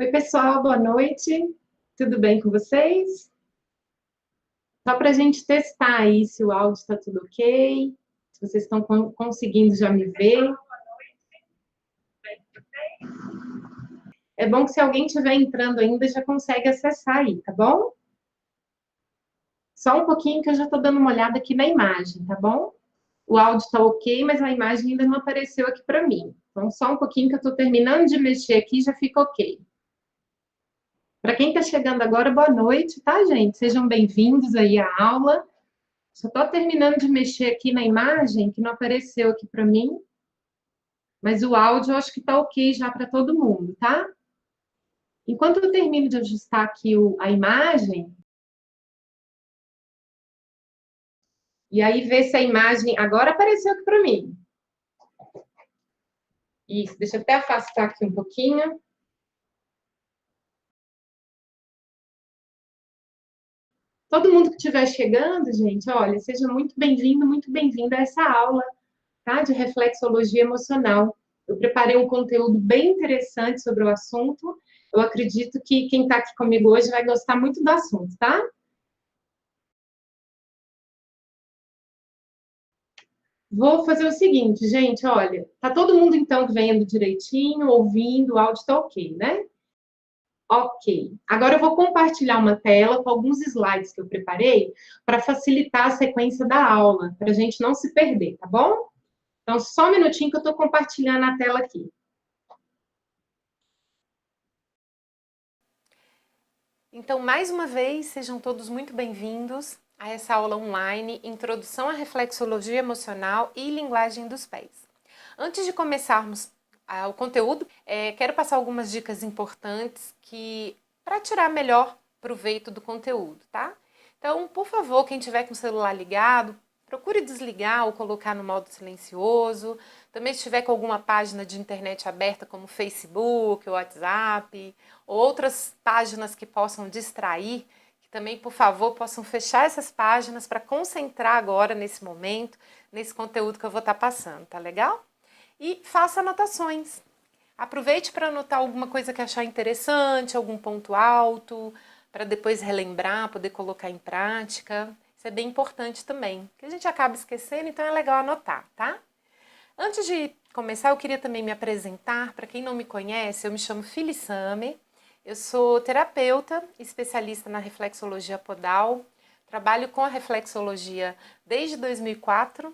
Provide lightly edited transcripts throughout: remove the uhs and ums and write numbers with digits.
Oi, pessoal, boa noite. Tudo bem com vocês? Só para a gente testar aí se o áudio está tudo ok, se vocês estão conseguindo já me ver. É bom que se alguém estiver entrando ainda já consegue acessar aí, tá bom? Só um pouquinho que eu já estou dando uma olhada aqui na imagem, tá bom? O áudio está ok, mas a imagem ainda não apareceu aqui para mim. Então, só um pouquinho que eu estou terminando de mexer aqui já fica ok. Para quem está chegando agora, boa noite, tá, gente? Sejam bem-vindos aí à aula. Só estou terminando de mexer aqui na imagem, que não apareceu aqui para mim, mas o áudio eu acho que está ok já para todo mundo, tá? Enquanto eu termino de ajustar aqui a imagem, e aí ver se a imagem agora apareceu aqui para mim. Isso, deixa eu até afastar aqui um pouquinho. Todo mundo que estiver chegando, gente, olha, seja muito bem-vindo, muito bem-vinda a essa aula, tá? De reflexologia emocional. Eu preparei um conteúdo bem interessante sobre o assunto. Eu acredito que quem está aqui comigo hoje vai gostar muito do assunto, tá? Vou fazer o seguinte, gente, olha, tá todo mundo então vendo direitinho, ouvindo, o áudio tá ok, né? Ok. Agora eu vou compartilhar uma tela com alguns slides que eu preparei para facilitar a sequência da aula, para a gente não se perder, tá bom? Então, só um minutinho que eu estou compartilhando a tela aqui. Então, mais uma vez, sejam todos muito bem-vindos a essa aula online, Introdução à Reflexologia Emocional e Linguagem dos Pés. Antes de começarmos o conteúdo, quero passar algumas dicas importantes para tirar melhor proveito do conteúdo, tá? Então, por favor, quem tiver com o celular ligado, procure desligar ou colocar no modo silencioso. Também se estiver com alguma página de internet aberta, como Facebook, WhatsApp, ou outras páginas que possam distrair, que também, por favor, possam fechar essas páginas para concentrar agora, nesse momento, nesse conteúdo que eu vou estar passando, tá legal? E faça anotações. Aproveite para anotar alguma coisa que achar interessante, algum ponto alto, para depois relembrar, poder colocar em prática. Isso é bem importante também, que a gente acaba esquecendo, então é legal anotar, tá? Antes de começar, eu queria também me apresentar. Para quem não me conhece, eu me chamo Filisame, eu sou terapeuta, especialista na reflexologia podal, trabalho com a reflexologia desde 2004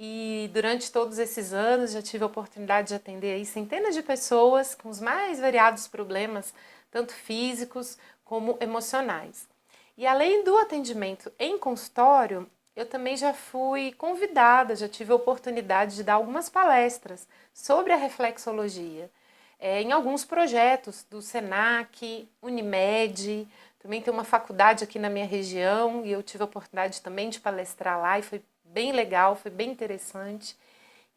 e durante todos esses anos já tive a oportunidade de atender aí centenas de pessoas com os mais variados problemas, tanto físicos como emocionais. E além do atendimento em consultório, eu também já fui convidada, já tive a oportunidade de dar algumas palestras sobre a reflexologia, em alguns projetos do SENAC, Unimed, também tem uma faculdade aqui na minha região e eu tive a oportunidade também de palestrar lá e foi bem legal, foi bem interessante.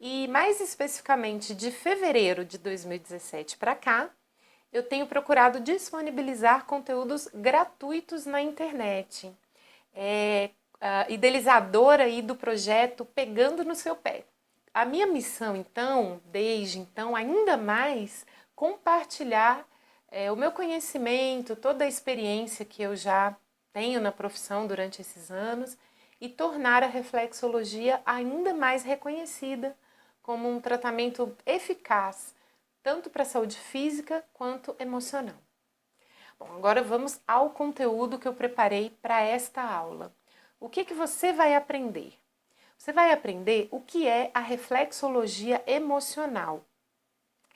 E mais especificamente de fevereiro de 2017 para cá, eu tenho procurado disponibilizar conteúdos gratuitos na internet. Idealizadora aí do projeto Pegando no Seu Pé. A minha missão, então, desde então, ainda mais, compartilhar o meu conhecimento, toda a experiência que eu já tenho na profissão durante esses anos e tornar a reflexologia ainda mais reconhecida como um tratamento eficaz, tanto para a saúde física quanto emocional. Bom, agora vamos ao conteúdo que eu preparei para esta aula. O que você vai aprender? Você vai aprender o que é a reflexologia emocional.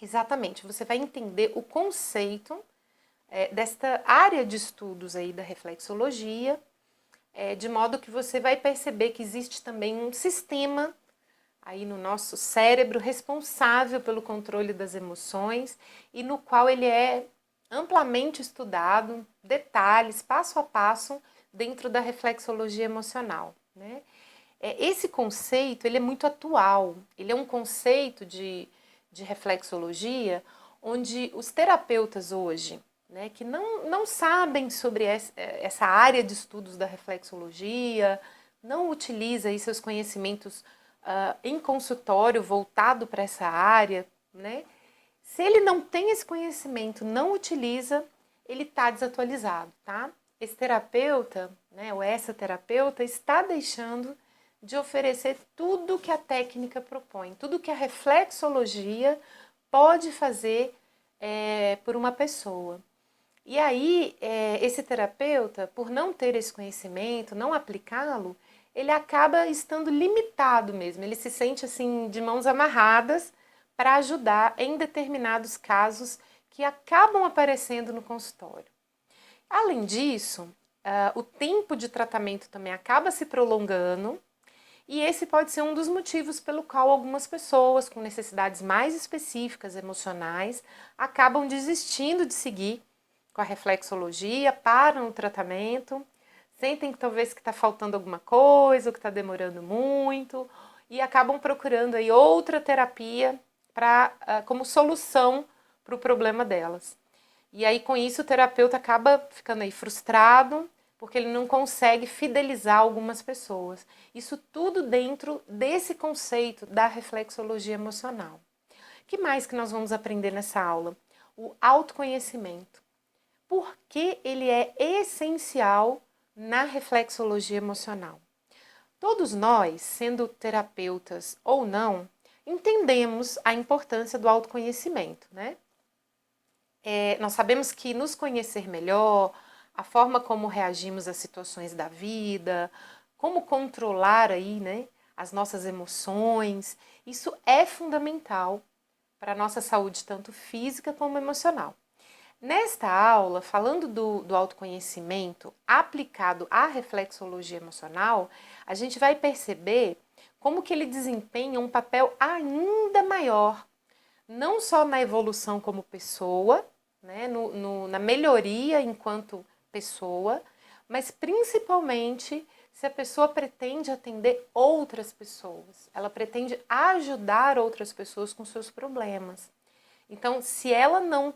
Exatamente, você vai entender o conceito desta área de estudos aí da reflexologia, de modo que você vai perceber que existe também um sistema aí no nosso cérebro responsável pelo controle das emoções e no qual ele é amplamente estudado, detalhes, passo a passo, dentro da reflexologia emocional, né? Esse conceito ele é muito atual, ele é um conceito de reflexologia onde os terapeutas hoje, né, que não sabem sobre essa área de estudos da reflexologia, não utiliza aí seus conhecimentos em consultório voltado para essa área, né, Se ele não tem esse conhecimento, não utiliza, ele está desatualizado, tá? Esse terapeuta, né, ou essa terapeuta, está deixando de oferecer tudo que a técnica propõe, tudo que a reflexologia pode fazer por uma pessoa. E aí, esse terapeuta, por não ter esse conhecimento, não aplicá-lo, ele acaba estando limitado mesmo, ele se sente assim de mãos amarradas para ajudar em determinados casos que acabam aparecendo no consultório. Além disso, o tempo de tratamento também acaba se prolongando, e esse pode ser um dos motivos pelo qual algumas pessoas com necessidades mais específicas emocionais acabam desistindo de seguir com a reflexologia, param o tratamento, sentem que talvez que está faltando alguma coisa, ou que está demorando muito, e acabam procurando aí outra terapia como solução para o problema delas. E aí, com isso, o terapeuta acaba ficando aí frustrado, porque ele não consegue fidelizar algumas pessoas. Isso tudo dentro desse conceito da reflexologia emocional. O que mais que nós vamos aprender nessa aula? O autoconhecimento. Por que ele é essencial na reflexologia emocional? Todos nós, sendo terapeutas ou não, entendemos a importância do autoconhecimento, né? Nós sabemos que nos conhecer melhor, a forma como reagimos às situações da vida, como controlar aí, né, as nossas emoções, isso é fundamental para a nossa saúde, tanto física como emocional. Nesta aula, falando do autoconhecimento aplicado à reflexologia emocional, a gente vai perceber como que ele desempenha um papel ainda maior, não só na evolução como pessoa, né, na melhoria enquanto pessoa, mas principalmente se a pessoa pretende atender outras pessoas, ela pretende ajudar outras pessoas com seus problemas. Então, se ela não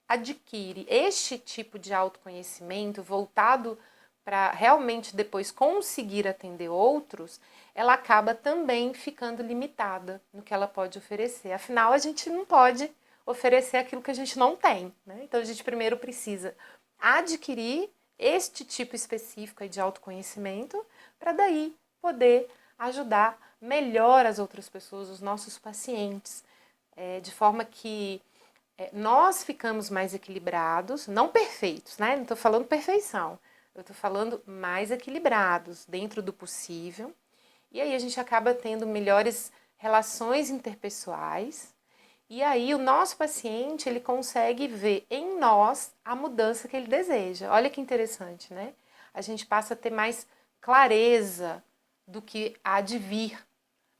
adquire este tipo de autoconhecimento voltado para realmente depois conseguir atender outros, ela acaba também ficando limitada no que ela pode oferecer. Afinal, a gente não pode oferecer aquilo que a gente não tem, né? Então, a gente primeiro precisa adquirir este tipo específico de autoconhecimento para daí poder ajudar melhor as outras pessoas, os nossos pacientes, de forma que nós ficamos mais equilibrados, não perfeitos, né? Não estou falando perfeição, eu estou falando mais equilibrados dentro do possível. E aí a gente acaba tendo melhores relações interpessoais. E aí o nosso paciente, ele consegue ver em nós a mudança que ele deseja. Olha que interessante, né? A gente passa a ter mais clareza do que há de vir,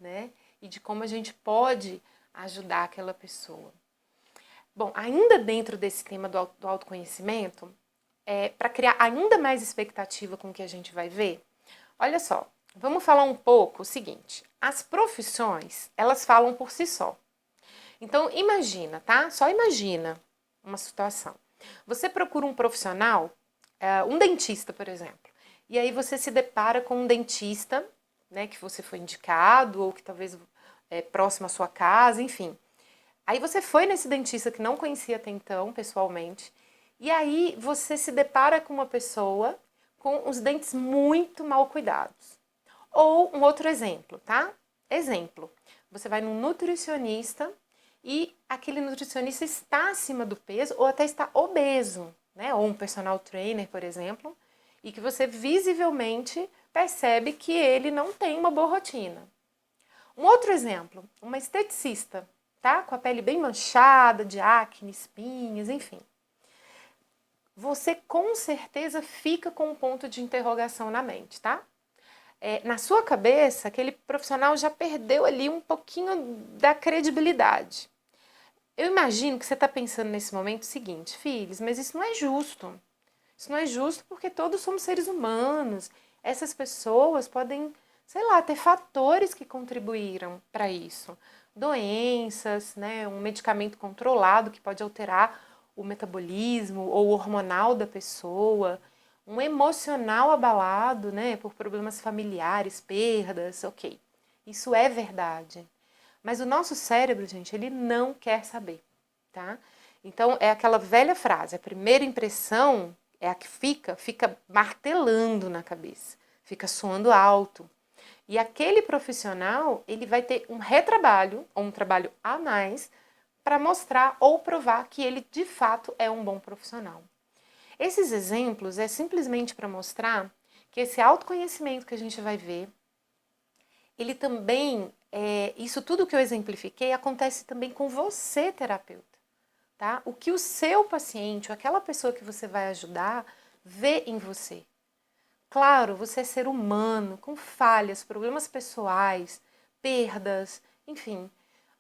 né? E de como a gente pode ajudar aquela pessoa. Bom, ainda dentro desse tema do autoconhecimento, para criar ainda mais expectativa com o que a gente vai ver, olha só, vamos falar um pouco o seguinte, as profissões, elas falam por si só. Então, imagina, tá? Só imagina uma situação. Você procura um profissional, um dentista, por exemplo, e aí você se depara com um dentista, né, que você foi indicado, ou que talvez é próximo à sua casa, enfim. Aí você foi nesse dentista que não conhecia até então, pessoalmente, e aí você se depara com uma pessoa com os dentes muito mal cuidados. Ou um outro exemplo, tá? Exemplo, você vai num nutricionista e aquele nutricionista está acima do peso ou até está obeso, né? Ou um personal trainer, por exemplo, e que você visivelmente percebe que ele não tem uma boa rotina. Um outro exemplo, uma esteticista, tá? Com a pele bem manchada, de acne, espinhas, enfim. Você com certeza fica com um ponto de interrogação na mente, tá? Na sua cabeça, aquele profissional já perdeu ali um pouquinho da credibilidade. Eu imagino que você está pensando nesse momento o seguinte, filhos, mas isso não é justo. Isso não é justo porque todos somos seres humanos. Essas pessoas podem, sei lá, ter fatores que contribuíram para isso. Doenças, né, um medicamento controlado que pode alterar o metabolismo ou o hormonal da pessoa, um emocional abalado, né, por problemas familiares, perdas, ok. Isso é verdade. Mas o nosso cérebro, gente, ele não quer saber, tá? Então, é aquela velha frase, a primeira impressão é a que fica martelando na cabeça, fica soando alto. E aquele profissional, ele vai ter um retrabalho, ou um trabalho a mais, para mostrar ou provar que ele, de fato, é um bom profissional. Esses exemplos é simplesmente para mostrar que esse autoconhecimento que a gente vai ver, ele também, isso tudo que eu exemplifiquei, acontece também com você, terapeuta. Tá? O que o seu paciente, ou aquela pessoa que você vai ajudar, vê em você. Claro, você é ser humano, com falhas, problemas pessoais, perdas, enfim.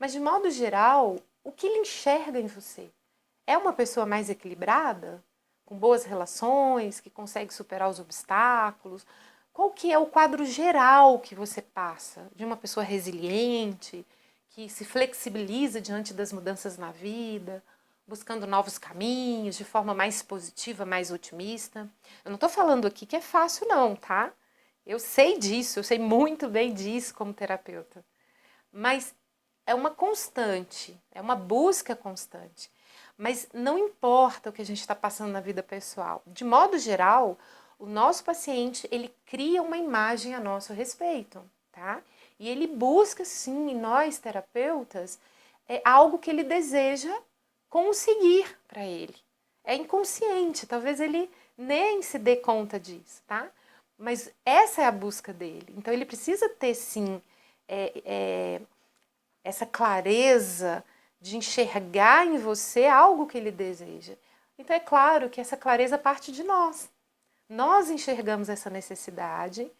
Mas, de modo geral, o que ele enxerga em você? É uma pessoa mais equilibrada? Com boas relações, que consegue superar os obstáculos? Qual que é o quadro geral que você passa? De uma pessoa resiliente, que se flexibiliza diante das mudanças na vida, buscando novos caminhos, de forma mais positiva, mais otimista. Eu não estou falando aqui que é fácil não, tá? Eu sei disso, eu sei muito bem disso como terapeuta. Mas é uma constante, é uma busca constante. Mas não importa o que a gente está passando na vida pessoal. De modo geral, o nosso paciente, ele cria uma imagem a nosso respeito, tá? E ele busca, sim, em nós, terapeutas, algo que ele deseja conseguir para ele. É inconsciente, talvez ele nem se dê conta disso, tá? Mas essa é a busca dele. Então ele precisa ter, sim, essa clareza de enxergar em você algo que ele deseja. Então é claro que essa clareza parte de nós. Nós enxergamos essa necessidade,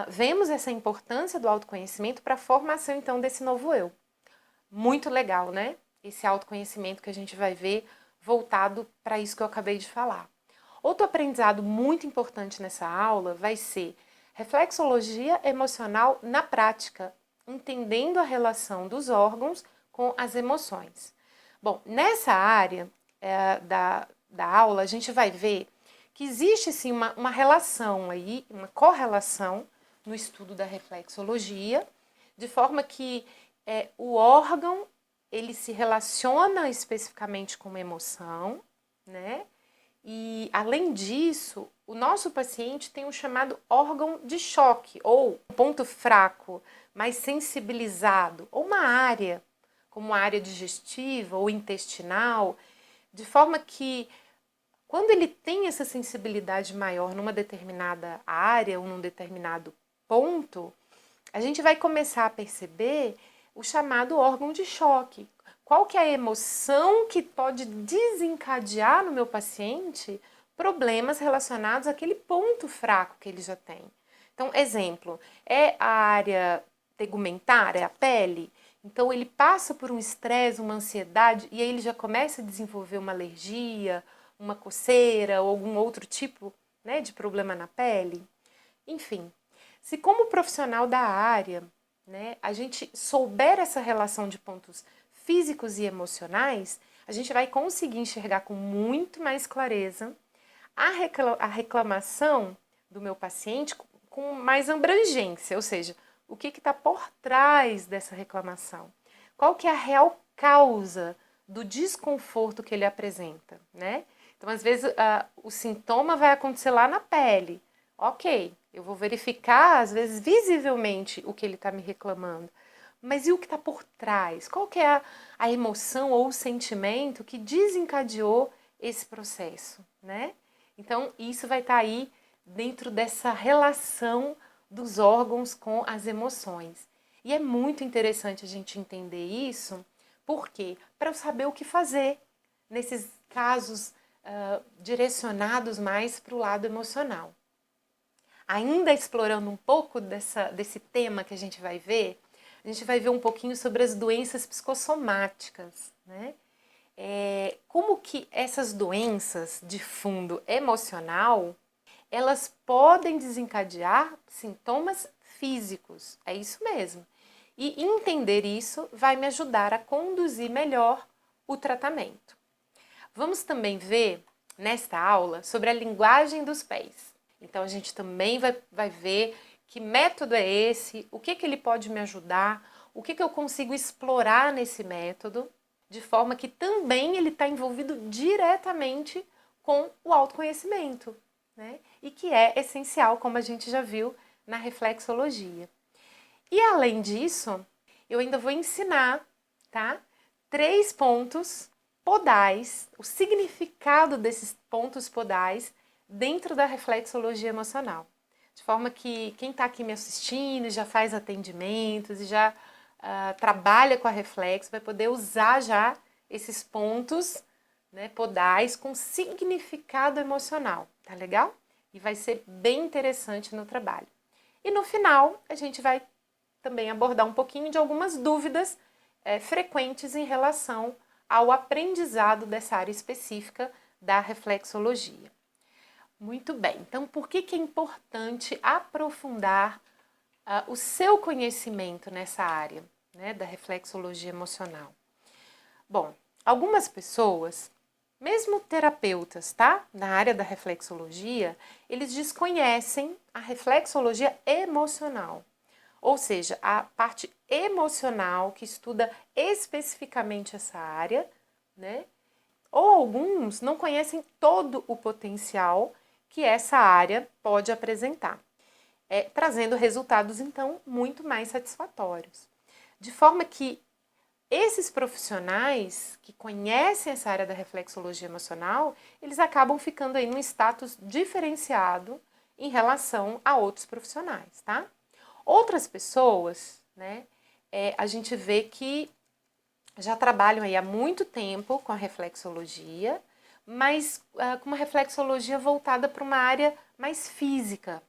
vemos essa importância do autoconhecimento para a formação, então, desse novo eu. Muito legal, né? Esse autoconhecimento que a gente vai ver voltado para isso que eu acabei de falar. Outro aprendizado muito importante nessa aula vai ser reflexologia emocional na prática, entendendo a relação dos órgãos com as emoções. Bom, nessa área da aula, a gente vai ver que existe sim uma relação aí, uma correlação no estudo da reflexologia, de forma que o órgão ele se relaciona especificamente com uma emoção, né? E além disso, o nosso paciente tem um chamado órgão de choque, ou um ponto fraco, mais sensibilizado, ou uma área, como a área digestiva ou intestinal, de forma que quando ele tem essa sensibilidade maior numa determinada área ou num determinado ponto, a gente vai começar a perceber o chamado órgão de choque. Qual que é a emoção que pode desencadear no meu paciente problemas relacionados àquele ponto fraco que ele já tem? Então, exemplo, é a área tegumentar, é a pele? Então, ele passa por um estresse, uma ansiedade, e aí ele já começa a desenvolver uma alergia, uma coceira ou algum outro tipo, né, de problema na pele? Enfim, se como profissional da área, né, a gente souber essa relação de pontos físicos e emocionais, a gente vai conseguir enxergar com muito mais clareza a reclamação do meu paciente com mais abrangência, ou seja, o que está por trás dessa reclamação? Qual que é a real causa do desconforto que ele apresenta, né? Então, às vezes, o sintoma vai acontecer lá na pele. Ok, eu vou verificar, às vezes, visivelmente o que ele está me reclamando. Mas e o que está por trás? Qual que é a emoção ou o sentimento que desencadeou esse processo, né? Então, isso vai estar aí dentro dessa relação dos órgãos com as emoções. E é muito interessante a gente entender isso, por quê? Para eu saber o que fazer nesses casos direcionados mais para o lado emocional. Ainda explorando um pouco desse tema que a gente vai ver um pouquinho sobre as doenças psicossomáticas, né? Como que essas doenças de fundo emocional, elas podem desencadear sintomas físicos, é isso mesmo. E entender isso vai me ajudar a conduzir melhor o tratamento. Vamos também ver, nesta aula, sobre a linguagem dos pés. Então, a gente também vai ver que método é esse, o que ele pode me ajudar, o que eu consigo explorar nesse método, de forma que também ele está envolvido diretamente com o autoconhecimento, né? E que é essencial, como a gente já viu na reflexologia. E além disso, eu ainda vou ensinar, tá? 3 pontos podais, o significado desses pontos podais dentro da reflexologia emocional. De forma que quem está aqui me assistindo, já faz atendimentos e já trabalha com a reflexo, vai poder usar já esses pontos, né, podais com significado emocional, tá legal? E vai ser bem interessante no trabalho. E no final, a gente vai também abordar um pouquinho de algumas dúvidas frequentes em relação ao aprendizado dessa área específica da reflexologia. Muito bem, então por que é importante aprofundar o seu conhecimento nessa área, né, da reflexologia emocional? Bom, algumas pessoas, mesmo terapeutas, tá, na área da reflexologia, eles desconhecem a reflexologia emocional. Ou seja, a parte emocional que estuda especificamente essa área, né? Ou alguns não conhecem todo o potencial que essa área pode apresentar, trazendo resultados, então, muito mais satisfatórios. De forma que esses profissionais que conhecem essa área da reflexologia emocional, eles acabam ficando aí num status diferenciado em relação a outros profissionais, tá? Outras pessoas, né, a gente vê que já trabalham aí há muito tempo com a reflexologia, mas com uma reflexologia voltada para uma área mais física,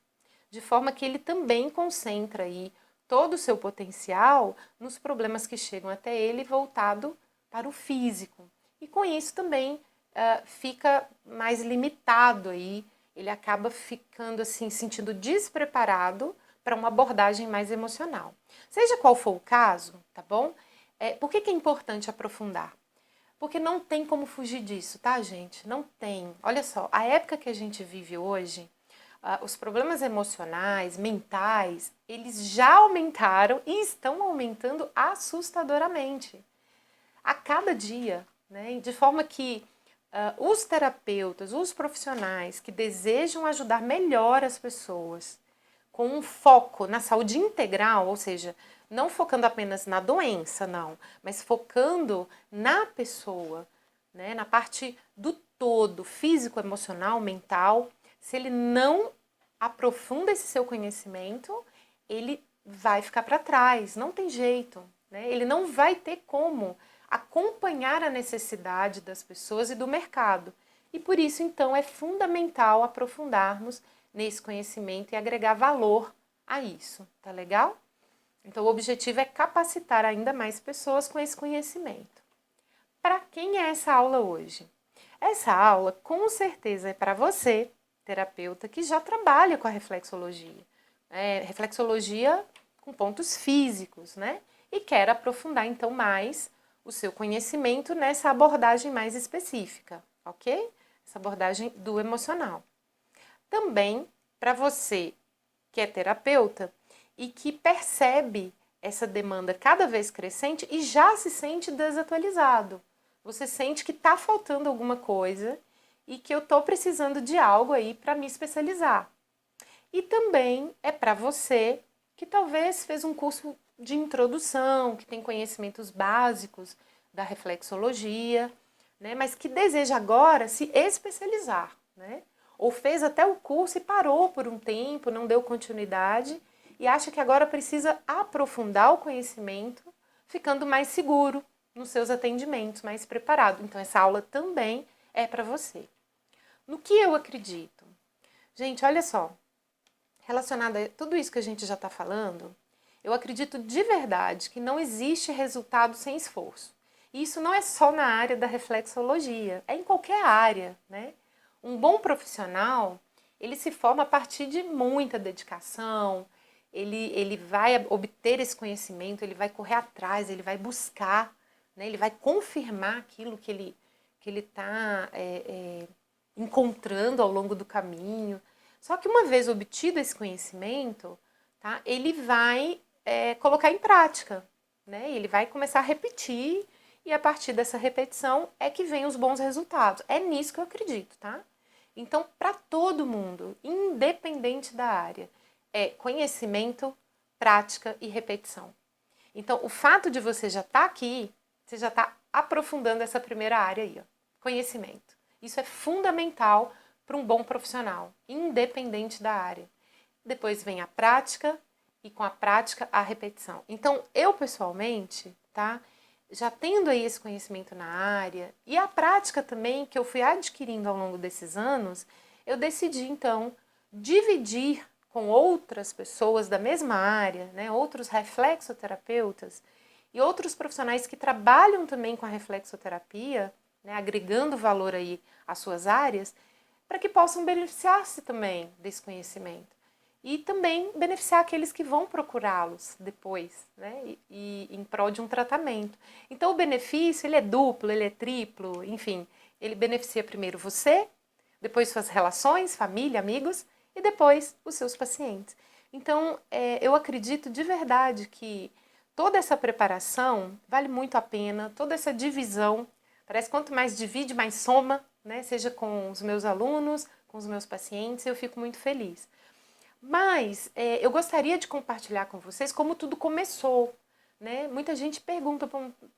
de forma que ele também concentra aí todo o seu potencial nos problemas que chegam até ele voltado para o físico. E com isso também fica mais limitado aí, ele acaba ficando assim, sentindo despreparado para uma abordagem mais emocional. Seja qual for o caso, tá bom? Por que é importante aprofundar? Porque não tem como fugir disso, tá, gente? Não tem. Olha só, a época que a gente vive hoje, os problemas emocionais, mentais, eles já aumentaram e estão aumentando assustadoramente. A cada dia, né? De forma que os terapeutas, os profissionais que desejam ajudar melhor as pessoas, com um foco na saúde integral, ou seja, não focando apenas na doença, não, mas focando na pessoa, né, na parte do todo, físico, emocional, mental. Se ele não aprofunda esse seu conhecimento, ele vai ficar para trás, não tem jeito, né? Ele não vai ter como acompanhar a necessidade das pessoas e do mercado. E por isso, então, é fundamental aprofundarmos nesse conhecimento e agregar valor a isso, tá legal? Então, o objetivo é capacitar ainda mais pessoas com esse conhecimento. Para quem é essa aula hoje? Essa aula, com certeza, é para você, terapeuta, que já trabalha com a reflexologia. Reflexologia com pontos físicos, né? E quer aprofundar, então, mais o seu conhecimento nessa abordagem mais específica, ok? Essa abordagem do emocional. Também para você que é terapeuta e que percebe essa demanda cada vez crescente e já se sente desatualizado. Você sente que está faltando alguma coisa e que eu estou precisando de algo aí para me especializar. E também é para você que talvez fez um curso de introdução, que tem conhecimentos básicos da reflexologia, né, mas que deseja agora se especializar, né? Ou fez até o curso e parou por um tempo, não deu continuidade e acha que agora precisa aprofundar o conhecimento, ficando mais seguro nos seus atendimentos, mais preparado. Então, essa aula também é para você. No que eu acredito? Gente, olha só, relacionado a tudo isso que a gente já está falando, eu acredito de verdade que não existe resultado sem esforço. E isso não é só na área da reflexologia, é em qualquer área, né? Um bom profissional, ele se forma a partir de muita dedicação, ele vai obter esse conhecimento, ele vai correr atrás, ele vai buscar, né? Ele vai confirmar aquilo que ele está encontrando ao longo do caminho. Só que uma vez obtido esse conhecimento, tá? Ele vai colocar em prática. né? E ele vai começar a repetir, e a partir dessa repetição é que vem os bons resultados. É nisso que eu acredito, tá? Então, para todo mundo, independente da área, é conhecimento, prática e repetição. Então, o fato de você já estar aqui, você já está aprofundando essa primeira área aí, ó, conhecimento. Isso é fundamental para um bom profissional, independente da área. Depois vem a prática e com a prática a repetição. Então, eu pessoalmente, tá, já tendo aí esse conhecimento na área e a prática também que eu fui adquirindo ao longo desses anos, eu decidi então dividir com outras pessoas da mesma área, né, outros reflexoterapeutas e outros profissionais que trabalham também com a reflexoterapia, né, agregando valor aí às suas áreas, para que possam beneficiar-se também desse conhecimento. E também beneficiar aqueles que vão procurá-los depois, né, e em prol de um tratamento. Então o benefício, ele é duplo, ele é triplo, enfim, ele beneficia primeiro você, depois suas relações, família, amigos, e depois os seus pacientes. Então, eu acredito de verdade que toda essa preparação vale muito a pena, toda essa divisão, parece que quanto mais divide, mais soma, né? Seja com os meus alunos, com os meus pacientes, eu fico muito feliz. Mas eu gostaria de compartilhar com vocês como tudo começou, né? Muita gente pergunta,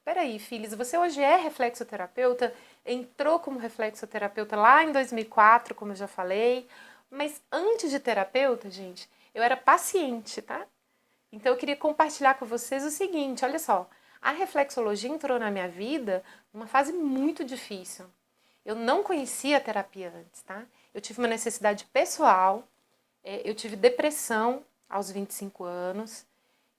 peraí, Phyllis, você hoje é reflexoterapeuta, entrou como reflexoterapeuta lá em 2004, como eu já falei, mas antes de terapeuta, gente, eu era paciente, tá? Então eu queria compartilhar com vocês o seguinte, olha só, a reflexologia entrou na minha vida numa fase muito difícil. Eu não conhecia a terapia antes, tá? Eu tive uma necessidade pessoal, eu tive depressão aos 25 anos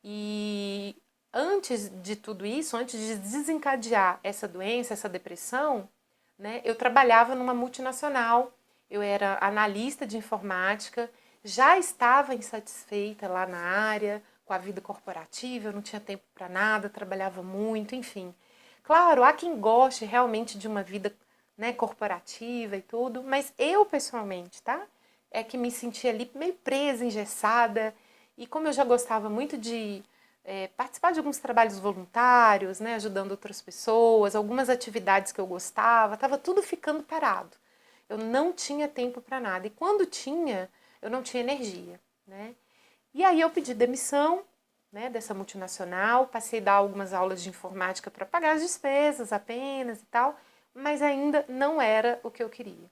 e antes de tudo isso, antes de desencadear essa doença, essa depressão, né, eu trabalhava numa multinacional, eu era analista de informática, já estava insatisfeita lá na área, com a vida corporativa, eu não tinha tempo para nada, trabalhava muito, enfim. Claro, há quem goste realmente de uma vida, né, corporativa e tudo, mas eu pessoalmente, tá? É que me sentia ali meio presa, engessada, e como eu já gostava muito de participar de alguns trabalhos voluntários, né, ajudando outras pessoas, algumas atividades que eu gostava, estava tudo ficando parado. Eu não tinha tempo para nada. E quando tinha, eu não tinha energia, né? E aí eu pedi demissão, né, dessa multinacional, passei a dar algumas aulas de informática para pagar as despesas apenas e tal, mas ainda não era o que eu queria.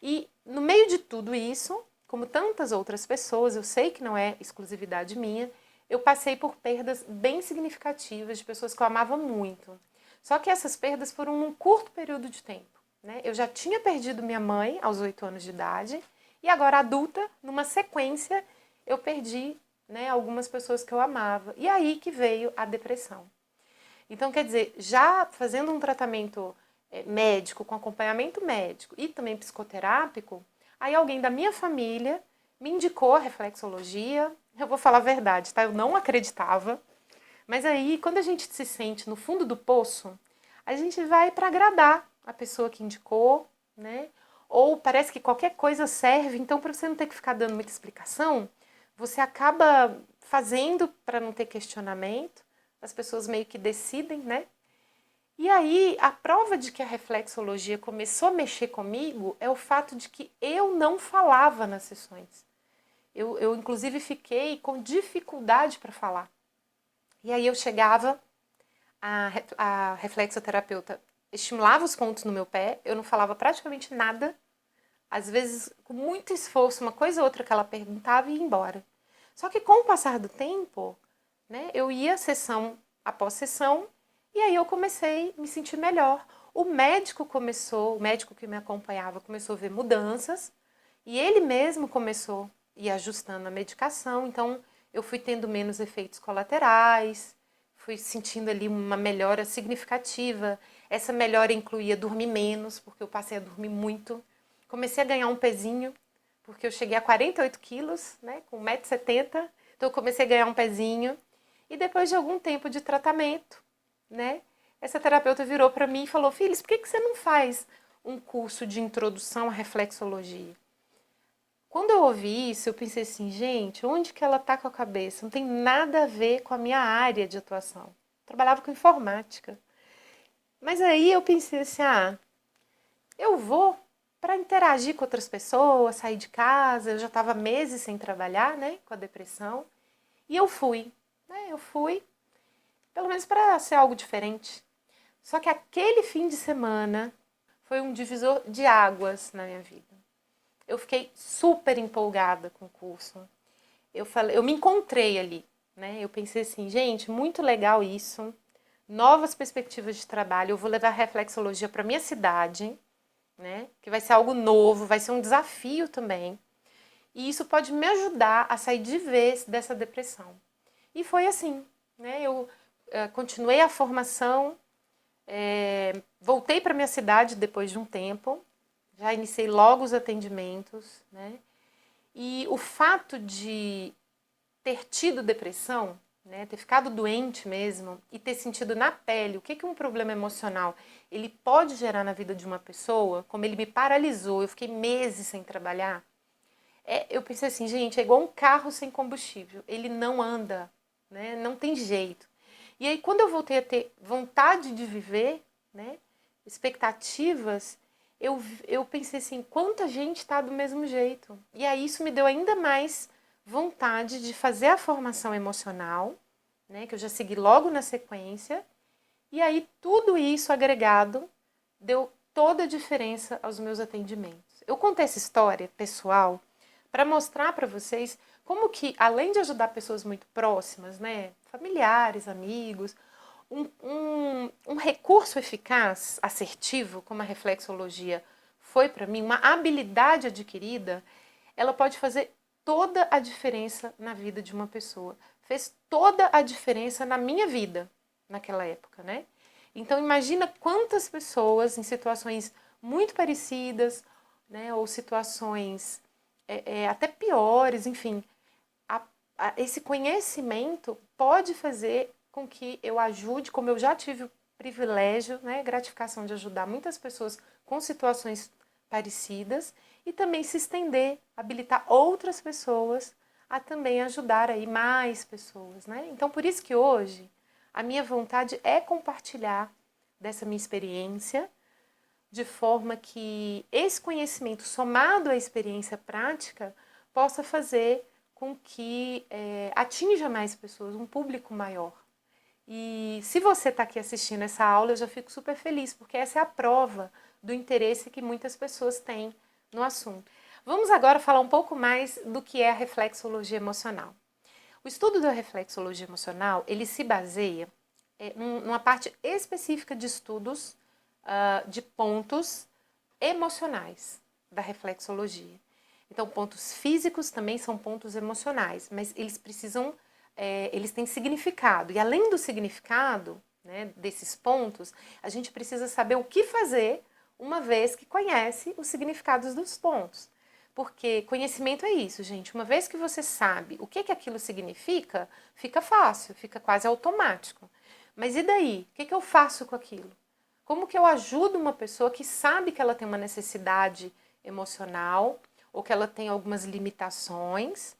E no meio de tudo isso, como tantas outras pessoas, eu sei que não é exclusividade minha, eu passei por perdas bem significativas de pessoas que eu amava muito. Só que essas perdas foram num curto período de tempo, né? Eu já tinha perdido minha mãe aos 8 anos de idade e agora adulta, numa sequência, eu perdi, né, algumas pessoas que eu amava. E aí que veio a depressão. Então, quer dizer, já fazendo um tratamento médico, com acompanhamento médico e também psicoterápico, aí alguém da minha família me indicou a reflexologia. Eu vou falar a verdade, tá? Eu não acreditava. Mas aí, quando a gente se sente no fundo do poço, a gente vai para agradar a pessoa que indicou, né? Ou parece que qualquer coisa serve, então para você não ter que ficar dando muita explicação, você acaba fazendo para não ter questionamento, as pessoas meio que decidem, né? E aí, a prova de que a reflexologia começou a mexer comigo é o fato de que eu não falava nas sessões. Eu inclusive, fiquei com dificuldade para falar. E aí eu chegava, a reflexoterapeuta estimulava os pontos no meu pé, eu não falava praticamente nada, às vezes com muito esforço, uma coisa ou outra que ela perguntava e ia embora. Só que com o passar do tempo, né, eu ia sessão após sessão e aí eu comecei a me sentir melhor. O médico que me acompanhava começou a ver mudanças e ele mesmo começou a ir ajustando a medicação, então eu fui tendo menos efeitos colaterais, fui sentindo ali uma melhora significativa. Essa melhora incluía dormir menos, porque eu passei a dormir muito. Comecei a ganhar um pezinho, porque eu cheguei a 48 quilos, né, com 1,70 m, então eu comecei a ganhar um pezinho. E depois de algum tempo de tratamento, né, essa terapeuta virou para mim e falou: Phyllis, por que você não faz um curso de introdução à reflexologia? Quando eu ouvi isso, eu pensei assim, gente, onde que ela tá com a cabeça? Não tem nada a ver com a minha área de atuação. trabalhava com informática. Mas aí eu pensei assim, eu vou para interagir com outras pessoas, sair de casa, eu já estava meses sem trabalhar, né, com a depressão, e eu fui, né, pelo menos para ser algo diferente. Só que aquele fim de semana foi um divisor de águas na minha vida. Eu fiquei super empolgada com o curso. Eu me encontrei ali, né? Eu pensei assim, gente, muito legal isso. Novas perspectivas de trabalho. Eu vou levar a reflexologia para minha cidade, né? Que vai ser algo novo, vai ser um desafio também. E isso pode me ajudar a sair de vez dessa depressão. E foi assim, né? Eu continuei a formação, voltei para minha cidade depois de um tempo, já iniciei logo os atendimentos, né? E o fato de ter tido depressão, né, ter ficado doente mesmo e ter sentido na pele o que um problema emocional ele pode gerar na vida de uma pessoa, como ele me paralisou, eu fiquei meses sem trabalhar, eu pensei assim, gente, é igual um carro sem combustível, ele não anda, né, não tem jeito. E aí quando eu voltei a ter vontade de viver, né, expectativas, eu pensei assim, quanta gente está do mesmo jeito. E aí isso me deu ainda mais vontade de fazer a formação emocional, né, que eu já segui logo na sequência, e aí tudo isso agregado deu toda a diferença aos meus atendimentos. Eu contei essa história pessoal para mostrar para vocês como que, além de ajudar pessoas muito próximas, né, familiares, amigos, um recurso eficaz, assertivo, como a reflexologia foi para mim, uma habilidade adquirida, ela pode fazer toda a diferença na vida de uma pessoa. Fez toda a diferença na minha vida naquela época, né? Então imagina quantas pessoas em situações muito parecidas, né, ou situações até piores, enfim, esse conhecimento pode fazer com que eu ajude, como eu já tive o privilégio, né, gratificação de ajudar muitas pessoas com situações parecidas e também se estender, habilitar outras pessoas a também ajudar aí mais pessoas, né? Então, por isso que hoje a minha vontade é compartilhar dessa minha experiência, de forma que esse conhecimento somado à experiência prática possa fazer com que atinja mais pessoas, um público maior. E se você está aqui assistindo essa aula, eu já fico super feliz, porque essa é a prova do interesse que muitas pessoas têm no assunto. Vamos agora falar um pouco mais do que é a reflexologia emocional. O estudo da reflexologia emocional, ele se baseia numa parte específica de estudos de pontos emocionais da reflexologia. Então, pontos físicos também são pontos emocionais, mas eles precisam, eles têm significado. E além do significado, né, desses pontos, a gente precisa saber o que fazer uma vez que conhece os significados dos pontos. Porque conhecimento é isso, gente. Uma vez que você sabe o que aquilo significa, fica fácil, fica quase automático. Mas e daí? O que eu faço com aquilo? Como que eu ajudo uma pessoa que sabe que ela tem uma necessidade emocional ou que ela tem algumas limitações,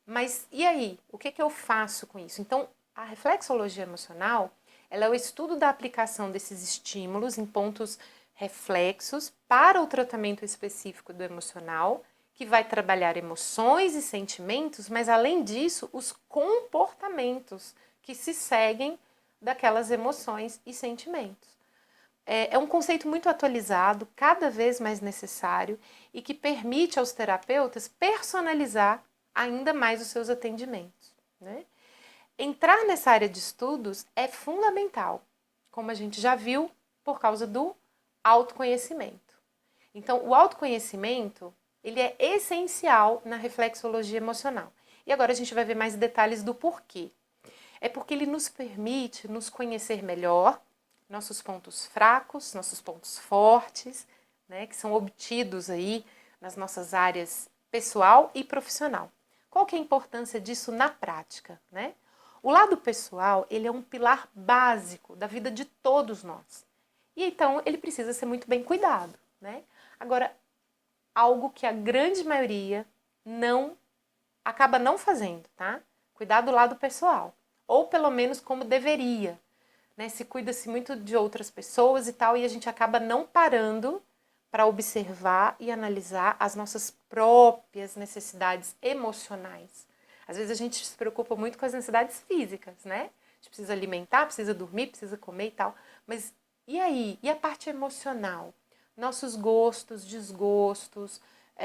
mas e aí? O que eu faço com isso? Então, a reflexologia emocional, ela é o estudo da aplicação desses estímulos em pontos reflexos para o tratamento específico do emocional, que vai trabalhar emoções e sentimentos, mas além disso, os comportamentos que se seguem daquelas emoções e sentimentos. É um conceito muito atualizado, cada vez mais necessário e que permite aos terapeutas personalizar ainda mais os seus atendimentos, né? Entrar nessa área de estudos é fundamental, como a gente já viu, por causa do autoconhecimento. Então, o autoconhecimento, ele é essencial na reflexologia emocional. E agora a gente vai ver mais detalhes do porquê. É porque ele nos permite nos conhecer melhor, nossos pontos fracos, nossos pontos fortes, né, que são obtidos aí nas nossas áreas pessoal e profissional. Qual que é a importância disso na prática, né? O lado pessoal, ele é um pilar básico da vida de todos nós. E então ele precisa ser muito bem cuidado, né? Agora, algo que a grande maioria acaba não fazendo, tá? Cuidar do lado pessoal, ou pelo menos como deveria. né? Se cuida-se muito de outras pessoas e tal, e a gente acaba não parando para observar e analisar as nossas próprias necessidades emocionais. Às vezes a gente se preocupa muito com as necessidades físicas, né? A gente precisa alimentar, precisa dormir, precisa comer e tal. Mas e aí? E a parte emocional? Nossos gostos, desgostos,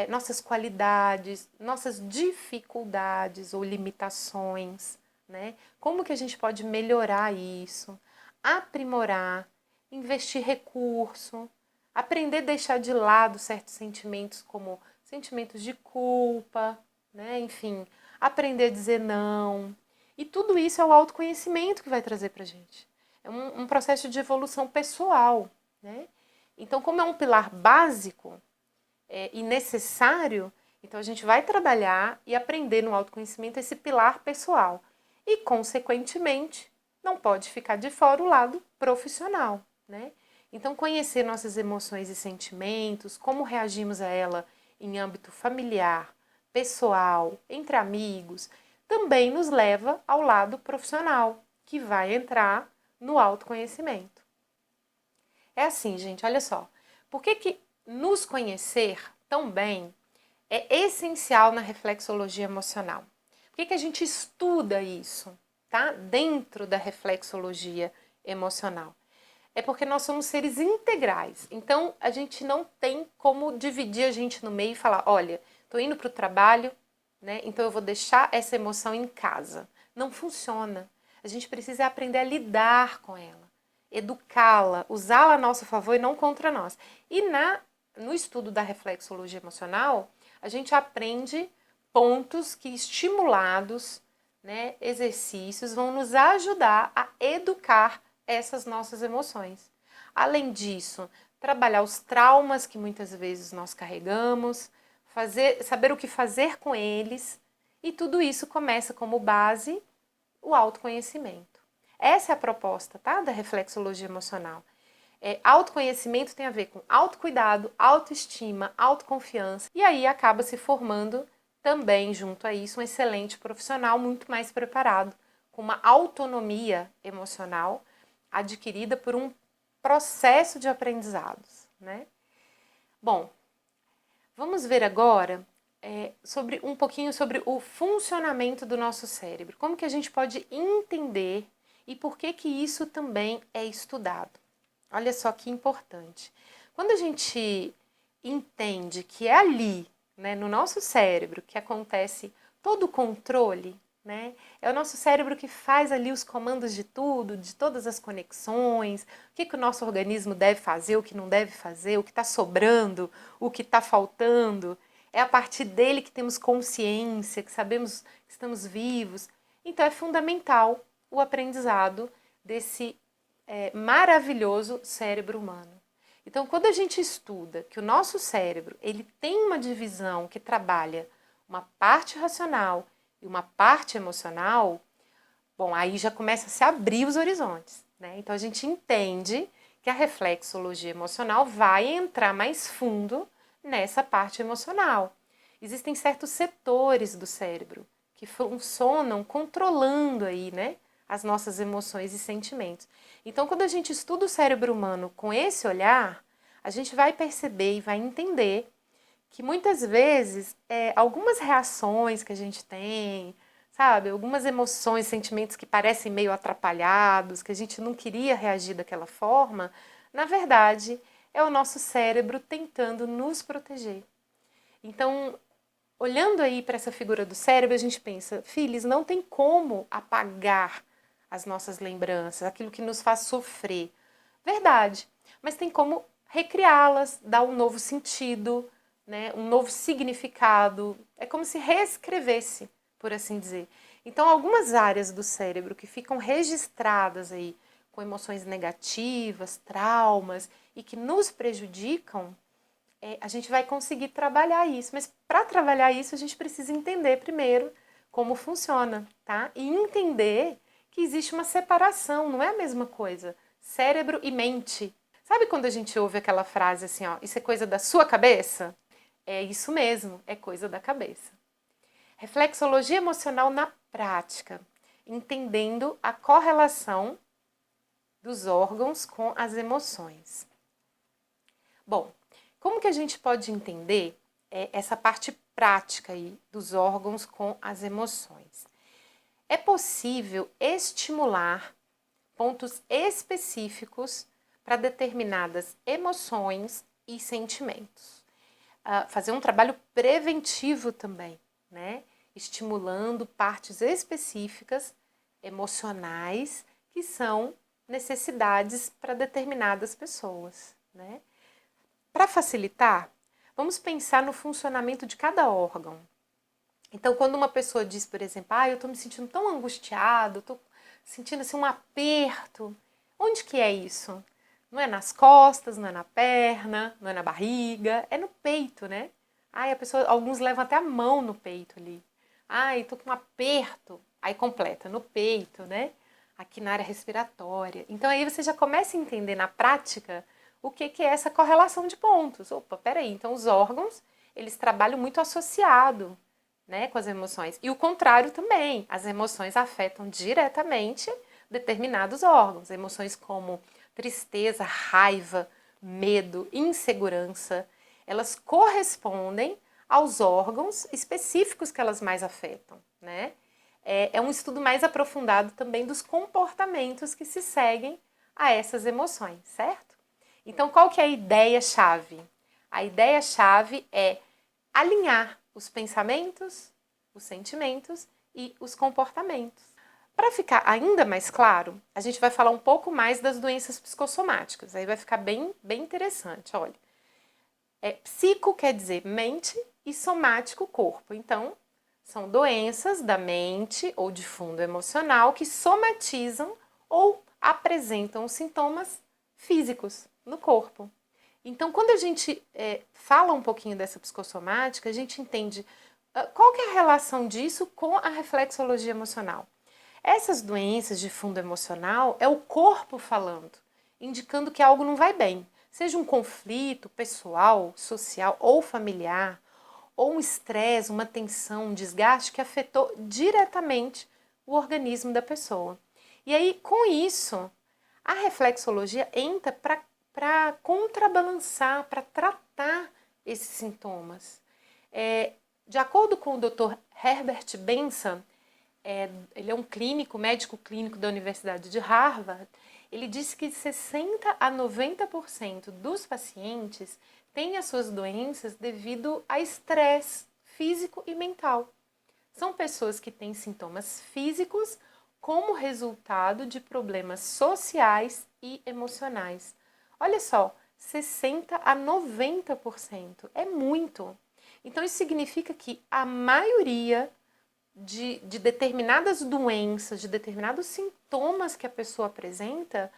nossas qualidades, nossas dificuldades ou limitações, né? Como que a gente pode melhorar isso? Aprimorar, investir recurso, aprender a deixar de lado certos sentimentos como sentimentos de culpa, né? Enfim, aprender a dizer não. E tudo isso é o autoconhecimento que vai trazer pra gente. É um processo de evolução pessoal, né? Então, como é um pilar básico e necessário, então a gente vai trabalhar e aprender no autoconhecimento esse pilar pessoal. E, consequentemente, não pode ficar de fora o lado profissional, né? Então, conhecer nossas emoções e sentimentos, como reagimos a ela em âmbito familiar, pessoal, entre amigos, também nos leva ao lado profissional, que vai entrar no autoconhecimento. É assim, gente, olha só. Por que nos conhecer tão bem é essencial na reflexologia emocional? Por que a gente estuda isso, tá? Dentro da reflexologia emocional? É porque nós somos seres integrais. Então, a gente não tem como dividir a gente no meio e falar, olha, tô indo pro trabalho, né? Então eu vou deixar essa emoção em casa. Não funciona. A gente precisa aprender a lidar com ela, educá-la, usá-la a nosso favor e não contra nós. E no estudo da reflexologia emocional, a gente aprende pontos que, estimulados, né, exercícios, vão nos ajudar a educar essas nossas emoções. Além disso, trabalhar os traumas que muitas vezes nós carregamos, saber o que fazer com eles, e tudo isso começa como base o autoconhecimento. Essa é a proposta, tá, da reflexologia emocional. Autoconhecimento tem a ver com autocuidado, autoestima, autoconfiança, e aí acaba se formando também, junto a isso, um excelente profissional muito mais preparado, com uma autonomia emocional adquirida por um processo de aprendizados, né? Bom, vamos ver agora sobre um pouquinho sobre o funcionamento do nosso cérebro. Como que a gente pode entender e por que isso também é estudado. Olha só que importante. Quando a gente entende que é ali, né, no nosso cérebro, que acontece todo o controle, né? É o nosso cérebro que faz ali os comandos de tudo, de todas as conexões, o que o nosso organismo deve fazer, o que não deve fazer, o que está sobrando, o que está faltando. É a partir dele que temos consciência, que sabemos que estamos vivos. Então é fundamental o aprendizado desse maravilhoso cérebro humano. Então, quando a gente estuda que o nosso cérebro ele tem uma divisão que trabalha uma parte racional e uma parte emocional, bom, aí já começa a se abrir os horizontes, né? Então a gente entende que a reflexologia emocional vai entrar mais fundo nessa parte emocional. Existem certos setores do cérebro que funcionam controlando aí, né, as nossas emoções e sentimentos. Então, quando a gente estuda o cérebro humano com esse olhar, a gente vai perceber e vai entender que muitas vezes algumas reações que a gente tem, sabe, algumas emoções, sentimentos que parecem meio atrapalhados, que a gente não queria reagir daquela forma, na verdade, é o nosso cérebro tentando nos proteger. Então, olhando aí para essa figura do cérebro, a gente pensa, filhos, não tem como apagar as nossas lembranças, aquilo que nos faz sofrer. Verdade, mas tem como recriá-las, dar um novo sentido, né, um novo significado. É como se reescrevesse, por assim dizer. Então, algumas áreas do cérebro que ficam registradas aí com emoções negativas, traumas e que nos prejudicam, a gente vai conseguir trabalhar isso. Mas para trabalhar isso, a gente precisa entender primeiro como funciona, tá? E entender que existe uma separação, não é a mesma coisa. Cérebro e mente. Sabe quando a gente ouve aquela frase assim, ó, isso é coisa da sua cabeça? É isso mesmo, é coisa da cabeça. Reflexologia emocional na prática, entendendo a correlação dos órgãos com as emoções. Bom, como que a gente pode entender essa parte prática aí dos órgãos com as emoções? É possível estimular pontos específicos para determinadas emoções e sentimentos. Fazer um trabalho preventivo também, né? Estimulando partes específicas emocionais que são necessidades para determinadas pessoas, né? Para facilitar, vamos pensar no funcionamento de cada órgão. Então, quando uma pessoa diz, por exemplo, eu estou me sentindo tão angustiado, estou sentindo assim um aperto, onde que é isso? Não é nas costas, não é na perna, não é na barriga, é no peito, né? Alguns levam até a mão no peito ali. Estou com um aperto, aí completa, no peito, né? Aqui na área respiratória. Então aí você já começa a entender na prática o que é essa correlação de pontos. Opa, peraí, então os órgãos, eles trabalham muito associado, né, com as emoções. E o contrário também, as emoções afetam diretamente determinados órgãos. Emoções como tristeza, raiva, medo, insegurança, elas correspondem aos órgãos específicos que elas mais afetam, né? É um estudo mais aprofundado também dos comportamentos que se seguem a essas emoções, certo? Então, qual que é a ideia-chave? A ideia-chave é alinhar os pensamentos, os sentimentos e os comportamentos. Para ficar ainda mais claro, a gente vai falar um pouco mais das doenças psicossomáticas. Aí vai ficar bem interessante, olha. Psico quer dizer mente e somático, corpo. Então, são doenças da mente ou de fundo emocional que somatizam ou apresentam sintomas físicos no corpo. Então, quando a gente fala um pouquinho dessa psicossomática, a gente entende qual que é a relação disso com a reflexologia emocional. Essas doenças de fundo emocional é o corpo falando, indicando que algo não vai bem. Seja um conflito pessoal, social ou familiar, ou um estresse, uma tensão, um desgaste que afetou diretamente o organismo da pessoa. E aí, com isso, a reflexologia entra para contrabalançar, para tratar esses sintomas. De acordo com o Dr. Herbert Benson, ele é um médico clínico da Universidade de Harvard, ele disse que 60 a 90% dos pacientes têm as suas doenças devido a estresse físico e mental. São pessoas que têm sintomas físicos como resultado de problemas sociais e emocionais. Olha só, 60 a 90%, é muito. Então isso significa que a maioria de determinadas doenças, de determinados sintomas que a pessoa apresenta,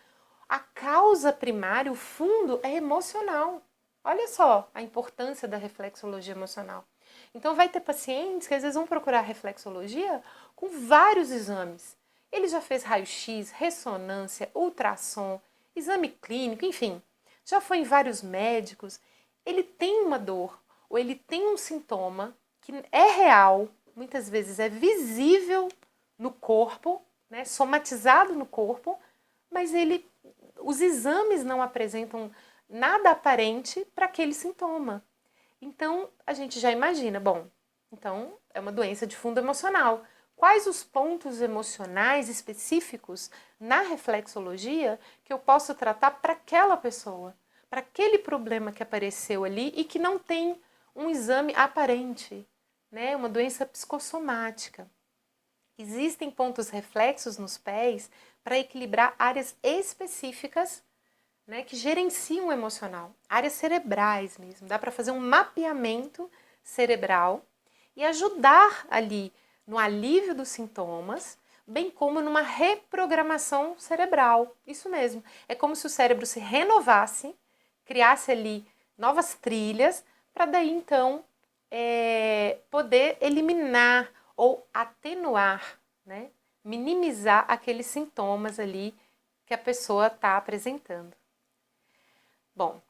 a causa primária, o fundo, é emocional. Olha só a importância da reflexologia emocional. Então vai ter pacientes que às vezes vão procurar reflexologia com vários exames. Ele já fez raio-x, ressonância, ultrassom, exame clínico, enfim, já foi em vários médicos. Ele tem uma dor ou ele tem um sintoma que é real, muitas vezes é visível no corpo, né, somatizado no corpo, mas os exames não apresentam nada aparente para aquele sintoma. Então, a gente já imagina, bom, então é uma doença de fundo emocional. Quais os pontos emocionais específicos na reflexologia que eu posso tratar para aquela pessoa, para aquele problema que apareceu ali e que não tem um exame aparente, né? Uma doença psicossomática. Existem pontos reflexos nos pés para equilibrar áreas específicas, né, que gerenciam o emocional, áreas cerebrais mesmo. Dá para fazer um mapeamento cerebral e ajudar ali no alívio dos sintomas, bem como numa reprogramação cerebral. Isso mesmo. É como se o cérebro se renovasse, criasse ali novas trilhas, para daí então poder eliminar ou atenuar, né, minimizar aqueles sintomas ali que a pessoa está apresentando. Bom,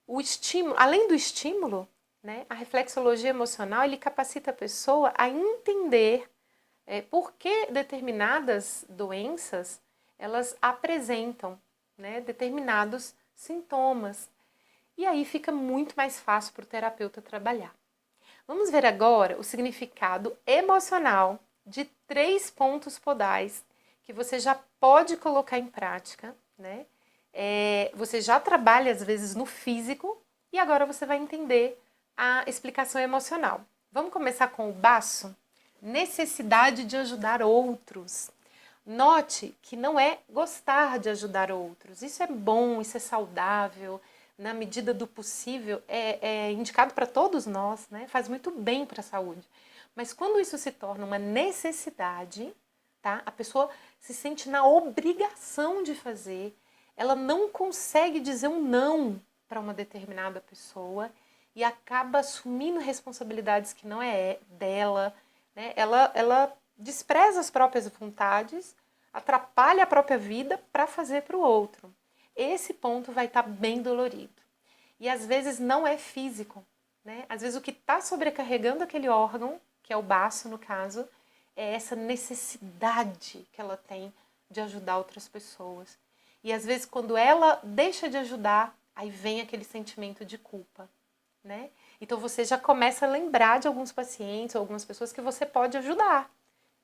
o estímulo, além do estímulo, né, a reflexologia emocional ele capacita a pessoa a entender por que determinadas doenças elas apresentam né, determinados sintomas. E aí fica muito mais fácil para o terapeuta trabalhar. Vamos ver agora o significado emocional de 3 pontos podais que você já pode colocar em prática, né? Você já trabalha às vezes no físico e agora você vai entender a explicação emocional. Vamos começar com o baço? Necessidade de ajudar outros. Note que não é gostar de ajudar outros. Isso é bom, isso é saudável, na medida do possível, é indicado para todos nós, né? Faz muito bem para a saúde. Mas quando isso se torna uma necessidade, tá? A pessoa se sente na obrigação de fazer, ela não consegue dizer um não para uma determinada pessoa e acaba assumindo responsabilidades que não é dela, né? Ela despreza as próprias vontades, atrapalha a própria vida para fazer para o outro. Esse ponto vai estar bem dolorido. E às vezes não é físico, né? Às vezes o que está sobrecarregando aquele órgão, que é o baço no caso, é essa necessidade que ela tem de ajudar outras pessoas. E às vezes quando ela deixa de ajudar, aí vem aquele sentimento de culpa, né? Então você já começa a lembrar de alguns pacientes ou algumas pessoas que você pode ajudar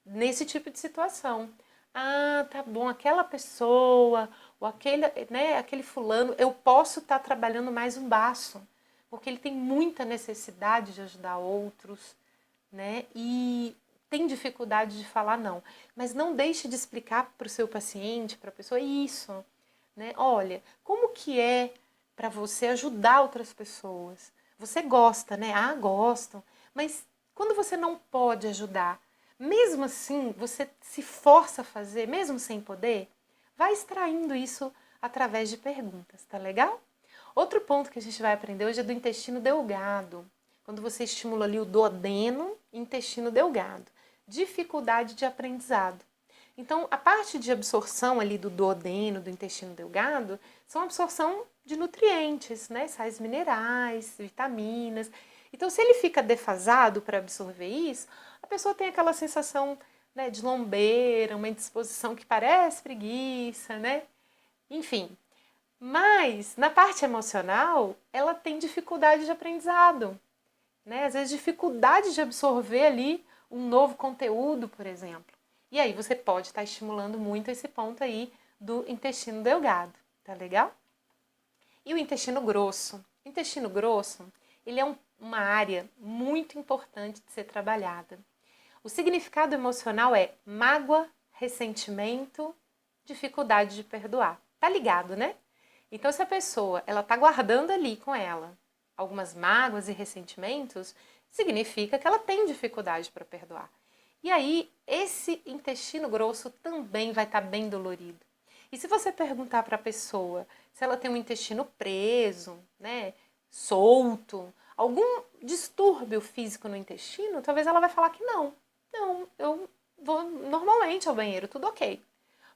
nesse tipo de situação. Ah, tá bom, aquela pessoa, ou aquele fulano, eu posso estar trabalhando mais um baço, porque ele tem muita necessidade de ajudar outros, né? E tem dificuldade de falar não. Mas não deixe de explicar para o seu paciente, para a pessoa, isso, né? Olha, como que é para você ajudar outras pessoas? Você gosta, né? Ah, gosto. Mas quando você não pode ajudar, mesmo assim, você se força a fazer, mesmo sem poder, vai extraindo isso através de perguntas, tá legal? Outro ponto que a gente vai aprender hoje é do intestino delgado. Quando você estimula ali o duodeno e intestino delgado. Dificuldade de aprendizado. Então, a parte de absorção ali do duodeno, do intestino delgado, são absorção de nutrientes, né? Sais minerais, vitaminas. Então, se ele fica defasado para absorver isso, a pessoa tem aquela sensação, né, de lombeira, uma indisposição que parece preguiça, né? Enfim. Mas, na parte emocional, ela tem dificuldade de aprendizado, né? Às vezes, dificuldade de absorver ali um novo conteúdo, por exemplo. E aí você pode estar estimulando muito esse ponto aí do intestino delgado, tá legal? E o intestino grosso? O intestino grosso, ele é uma área muito importante de ser trabalhada. O significado emocional é mágoa, ressentimento, dificuldade de perdoar. Tá ligado, né? Então, se a pessoa ela tá guardando ali com ela algumas mágoas e ressentimentos, significa que ela tem dificuldade para perdoar. E aí, esse intestino grosso também vai estar bem dolorido. E se você perguntar para a pessoa se ela tem um intestino preso, né, solto, algum distúrbio físico no intestino, talvez ela vai falar que não. Não, eu vou normalmente ao banheiro, tudo ok.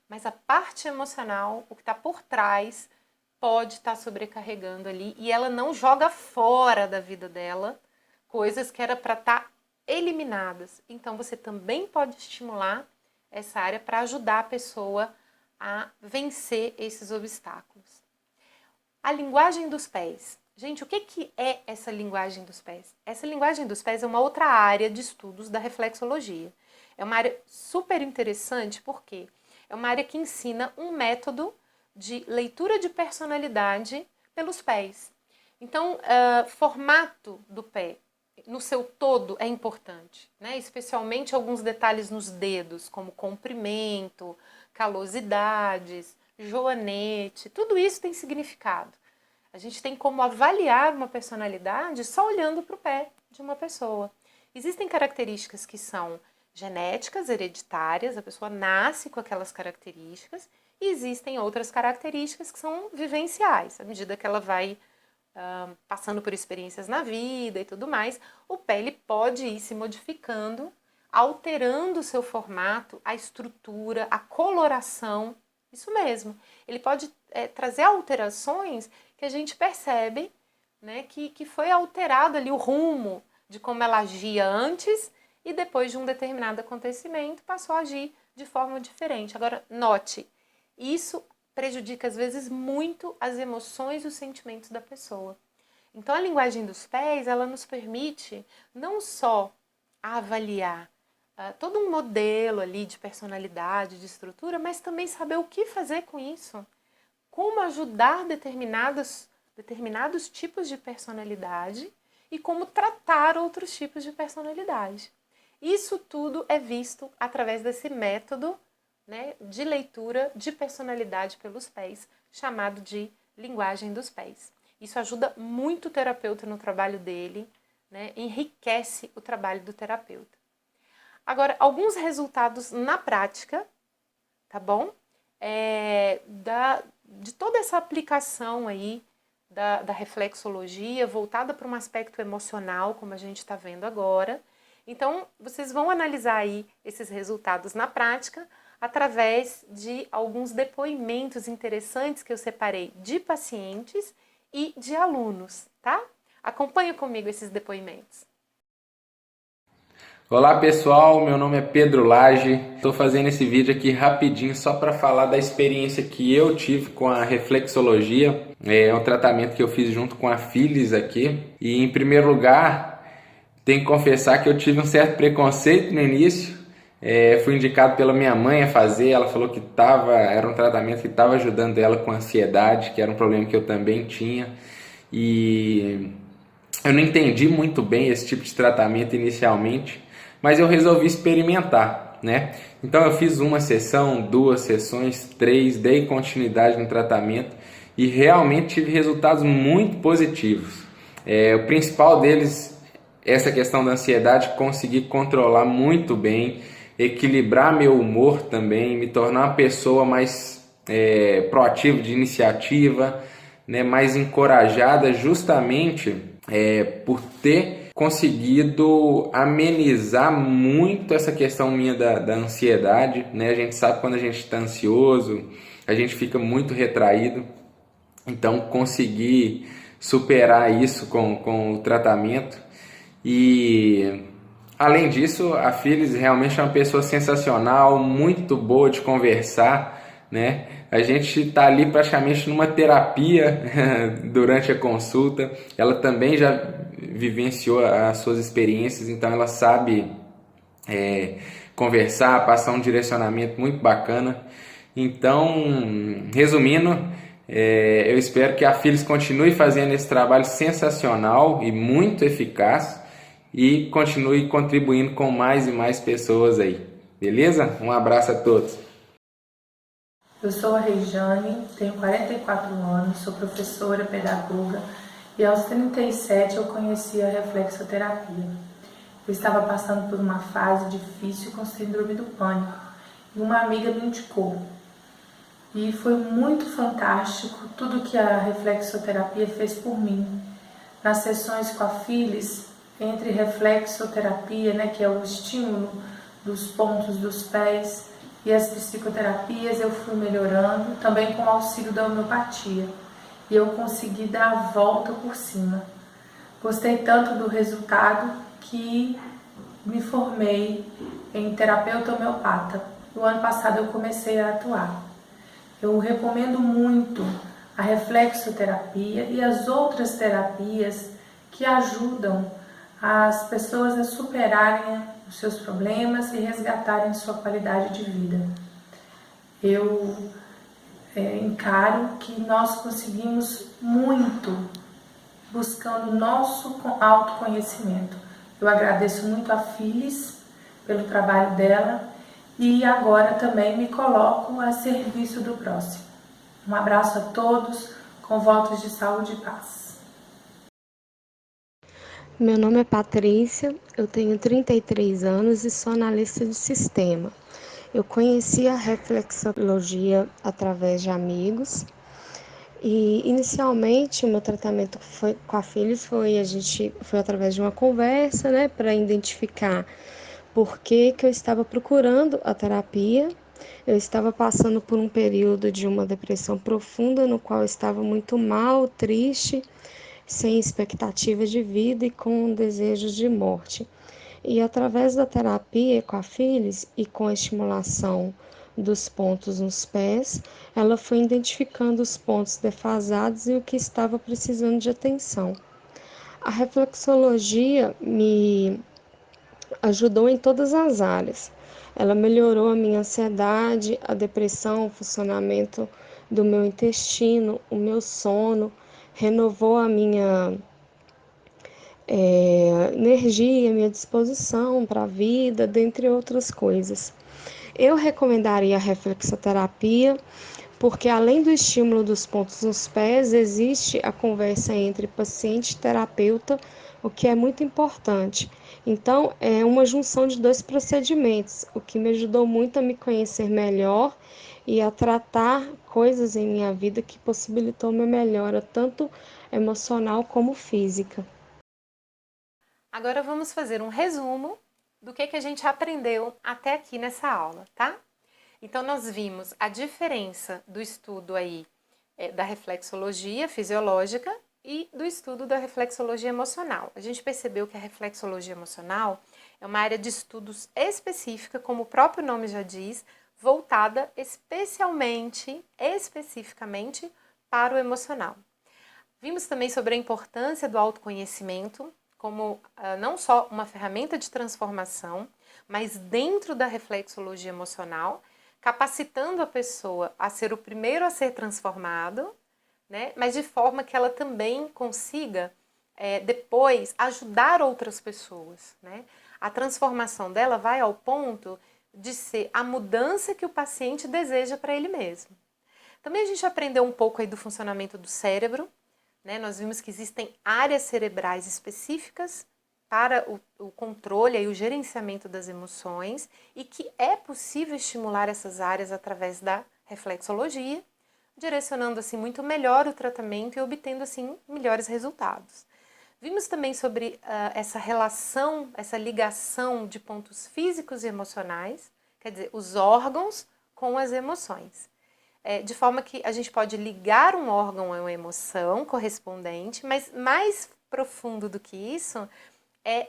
Mas a parte emocional, o que está por trás, pode estar sobrecarregando ali e ela não joga fora da vida dela coisas que era para estar eliminadas. Então você também pode estimular essa área para ajudar a pessoa a vencer esses obstáculos. A linguagem dos pés. Gente, o que é essa linguagem dos pés? Essa linguagem dos pés é uma outra área de estudos da reflexologia. É uma área super interessante porque é uma área que ensina um método de leitura de personalidade pelos pés. Então, formato do pé no seu todo é importante, né? Especialmente alguns detalhes nos dedos, como comprimento, calosidades, joanete, tudo isso tem significado. A gente tem como avaliar uma personalidade só olhando para o pé de uma pessoa. Existem características que são genéticas, hereditárias, a pessoa nasce com aquelas características, e existem outras características que são vivenciais, à medida que ela vai passando por experiências na vida e tudo mais, o pé ele pode ir se modificando, alterando o seu formato, a estrutura, a coloração, isso mesmo. Ele pode trazer alterações que a gente percebe, né, que foi alterado ali o rumo de como ela agia antes e depois de um determinado acontecimento passou a agir de forma diferente. Agora, note, isso prejudica às vezes muito as emoções e os sentimentos da pessoa. Então a linguagem dos pés, ela nos permite não só avaliar todo um modelo ali de personalidade, de estrutura, mas também saber o que fazer com isso, como ajudar determinados tipos de personalidade e como tratar outros tipos de personalidade. Isso tudo é visto através desse método, né, de leitura de personalidade pelos pés, chamado de linguagem dos pés. Isso ajuda muito o terapeuta no trabalho dele, né, enriquece o trabalho do terapeuta. Agora, alguns resultados na prática, tá bom? De toda essa aplicação aí da reflexologia voltada para um aspecto emocional, como a gente está vendo agora. Então, vocês vão analisar aí esses resultados na prática através de alguns depoimentos interessantes que eu separei de pacientes e de alunos, tá? Acompanha comigo esses depoimentos. Olá pessoal, meu nome é Pedro Lage. Estou fazendo esse vídeo aqui rapidinho só para falar da experiência que eu tive com a reflexologia. É um tratamento que eu fiz junto com a Phyllis aqui. E em primeiro lugar, tenho que confessar que eu tive um certo preconceito no início. Fui indicado pela minha mãe a fazer. Ela falou que era um tratamento que estava ajudando ela com ansiedade, que era um problema que eu também tinha. E eu não entendi muito bem esse tipo de tratamento inicialmente, mas eu resolvi experimentar, né? Então eu fiz uma sessão, 2 sessões, 3, dei continuidade no tratamento e realmente tive resultados muito positivos. O principal deles, essa questão da ansiedade, consegui controlar muito bem, equilibrar meu humor também, me tornar uma pessoa mais proativa, de iniciativa, né, mais encorajada, justamente por ter conseguido amenizar muito essa questão minha da ansiedade, né? A gente sabe quando a gente está ansioso, a gente fica muito retraído, então consegui superar isso com o tratamento. E além disso, a Phyllis realmente é uma pessoa sensacional, muito boa de conversar, né? A gente está ali praticamente numa terapia durante a consulta. Ela também já vivenciou as suas experiências, então ela sabe conversar, passar um direcionamento muito bacana. Então, resumindo, eu espero que a Phyllis continue fazendo esse trabalho sensacional e muito eficaz e continue contribuindo com mais e mais pessoas aí. Beleza? Um abraço a todos. Eu sou a Regiane, tenho 44 anos, sou professora, pedagoga e aos 37 eu conheci a reflexoterapia. Eu estava passando por uma fase difícil com síndrome do pânico e uma amiga me indicou. E foi muito fantástico tudo que a reflexoterapia fez por mim. Nas sessões com a Phyllis, entre reflexoterapia, né, que é o estímulo dos pontos dos pés, e as psicoterapias, eu fui melhorando, também com o auxílio da homeopatia. E eu consegui dar a volta por cima. Gostei tanto do resultado que me formei em terapeuta homeopata. No ano passado eu comecei a atuar. Eu recomendo muito a reflexoterapia e as outras terapias que ajudam as pessoas a superarem os seus problemas e resgatarem sua qualidade de vida. Eu encaro que nós conseguimos muito buscando nosso autoconhecimento. Eu agradeço muito a Phyllis pelo trabalho dela e agora também me coloco a serviço do próximo. Um abraço a todos, com votos de saúde e paz. Meu nome é Patrícia, eu tenho 33 anos e sou analista de sistema. Eu conheci a reflexologia através de amigos e inicialmente o meu tratamento com a Phyllis foi através de uma conversa, né, para identificar por que eu estava procurando a terapia. Eu estava passando por um período de uma depressão profunda, no qual eu estava muito mal, triste, sem expectativa de vida e com desejos de morte. E através da terapia com a Phyllis e com a estimulação dos pontos nos pés, ela foi identificando os pontos defasados e o que estava precisando de atenção. A reflexologia me ajudou em todas as áreas. Ela melhorou a minha ansiedade, a depressão, o funcionamento do meu intestino, o meu sono, renovou a minha energia, minha disposição para a vida, dentre outras coisas. Eu recomendaria a reflexoterapia porque, além do estímulo dos pontos nos pés, existe a conversa entre paciente e terapeuta, o que é muito importante. Então, é uma junção de dois procedimentos, o que me ajudou muito a me conhecer melhor e a tratar coisas em minha vida que possibilitou minha melhora, tanto emocional como física. Agora vamos fazer um resumo do que a gente aprendeu até aqui nessa aula, tá? Então, nós vimos a diferença do estudo aí da reflexologia fisiológica e do estudo da reflexologia emocional. A gente percebeu que a reflexologia emocional é uma área de estudos específica, como o próprio nome já diz, voltada especificamente para o emocional. Vimos também sobre a importância do autoconhecimento como não só uma ferramenta de transformação, mas dentro da reflexologia emocional, capacitando a pessoa a ser o primeiro a ser transformado, né? Mas de forma que ela também consiga depois ajudar outras pessoas, né? A transformação dela vai ao ponto de ser a mudança que o paciente deseja para ele mesmo. Também a gente aprendeu um pouco aí do funcionamento do cérebro, né? Nós vimos que existem áreas cerebrais específicas para o controle e o gerenciamento das emoções e que é possível estimular essas áreas através da reflexologia, direcionando assim muito melhor o tratamento e obtendo assim melhores resultados. Vimos também sobre essa relação, essa ligação de pontos físicos e emocionais, quer dizer, os órgãos com as emoções. De forma que a gente pode ligar um órgão a uma emoção correspondente, mas mais profundo do que isso é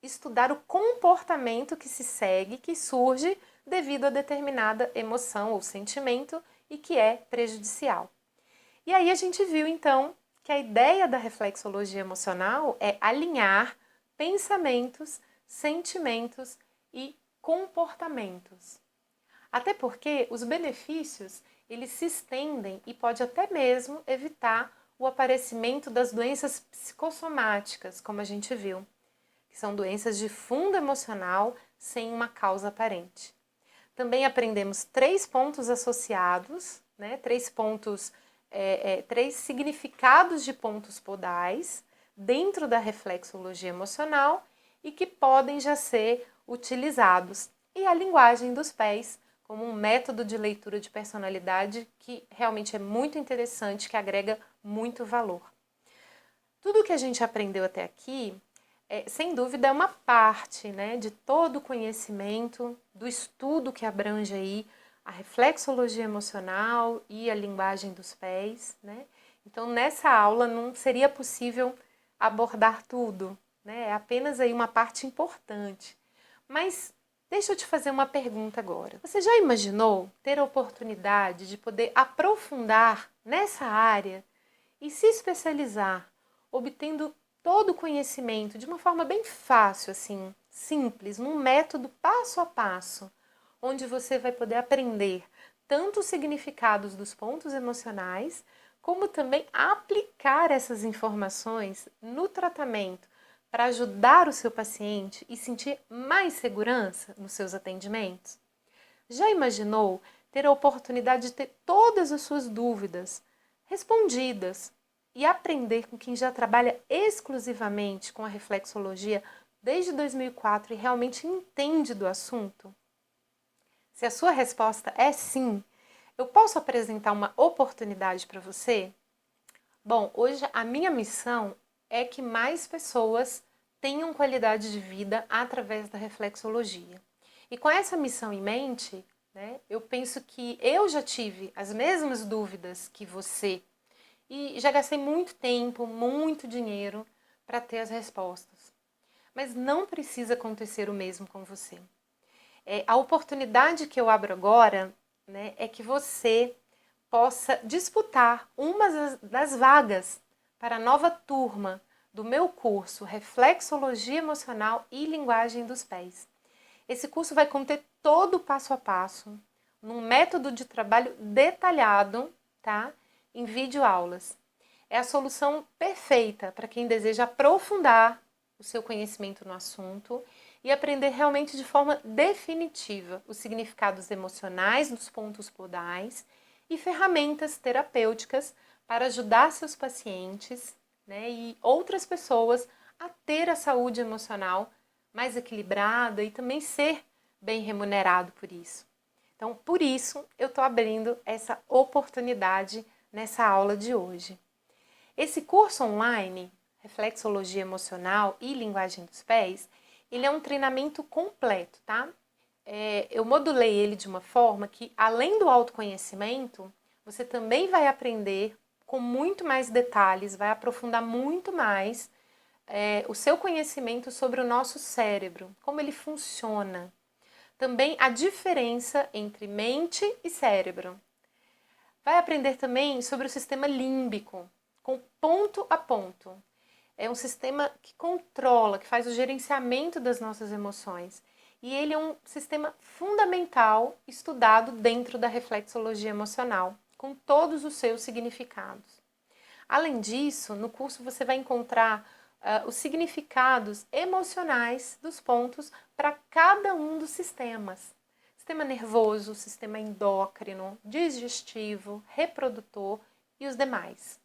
estudar o comportamento que se segue, que surge devido a determinada emoção ou sentimento e que é prejudicial. E aí a gente viu então que a ideia da reflexologia emocional é alinhar pensamentos, sentimentos e comportamentos. Até porque os benefícios eles se estendem e pode até mesmo evitar o aparecimento das doenças psicossomáticas, como a gente viu, que são doenças de fundo emocional sem uma causa aparente. Também aprendemos 3 pontos associados, né? 3 pontos, 3 significados de pontos podais dentro da reflexologia emocional e que podem já ser utilizados. E a linguagem dos pés como um método de leitura de personalidade que realmente é muito interessante, que agrega muito valor. Tudo que a gente aprendeu até aqui, sem dúvida, é uma parte, né, de todo o conhecimento, do estudo que abrange aí a reflexologia emocional e a linguagem dos pés, né? Então, nessa aula não seria possível abordar tudo, né? É apenas aí uma parte importante. Mas deixa eu te fazer uma pergunta agora. Você já imaginou ter a oportunidade de poder aprofundar nessa área e se especializar, obtendo todo o conhecimento de uma forma bem fácil, assim, simples, num método passo a passo, onde você vai poder aprender tanto os significados dos pontos emocionais, como também aplicar essas informações no tratamento para ajudar o seu paciente e sentir mais segurança nos seus atendimentos? Já imaginou ter a oportunidade de ter todas as suas dúvidas respondidas e aprender com quem já trabalha exclusivamente com a reflexologia desde 2004 e realmente entende do assunto? Se a sua resposta é sim, eu posso apresentar uma oportunidade para você? Bom, hoje a minha missão é que mais pessoas tenham qualidade de vida através da reflexologia. E com essa missão em mente, né, eu penso que eu já tive as mesmas dúvidas que você e já gastei muito tempo, muito dinheiro para ter as respostas. Mas não precisa acontecer o mesmo com você. A oportunidade que eu abro agora né, é que você possa disputar uma das vagas para a nova turma do meu curso Reflexologia Emocional e Linguagem dos Pés. Esse curso vai conter todo o passo a passo, num método de trabalho detalhado, tá? Em videoaulas. É a solução perfeita para quem deseja aprofundar o seu conhecimento no assunto e aprender realmente de forma definitiva os significados emocionais dos pontos podais e ferramentas terapêuticas para ajudar seus pacientes, né, e outras pessoas a ter a saúde emocional mais equilibrada e também ser bem remunerado por isso. Então, por isso, eu estou abrindo essa oportunidade nessa aula de hoje. Esse curso online, Reflexologia Emocional e Linguagem dos Pés, ele é um treinamento completo, tá? Eu modulei ele de uma forma que, além do autoconhecimento, você também vai aprender com muito mais detalhes, vai aprofundar muito mais o seu conhecimento sobre o nosso cérebro, como ele funciona. Também a diferença entre mente e cérebro. Vai aprender também sobre o sistema límbico, com ponto a ponto. É um sistema que controla, que faz o gerenciamento das nossas emoções. E ele é um sistema fundamental estudado dentro da reflexologia emocional, com todos os seus significados. Além disso, no curso você vai encontrar os significados emocionais dos pontos para cada um dos sistemas. Sistema nervoso, sistema endócrino, digestivo, reprodutor e os demais.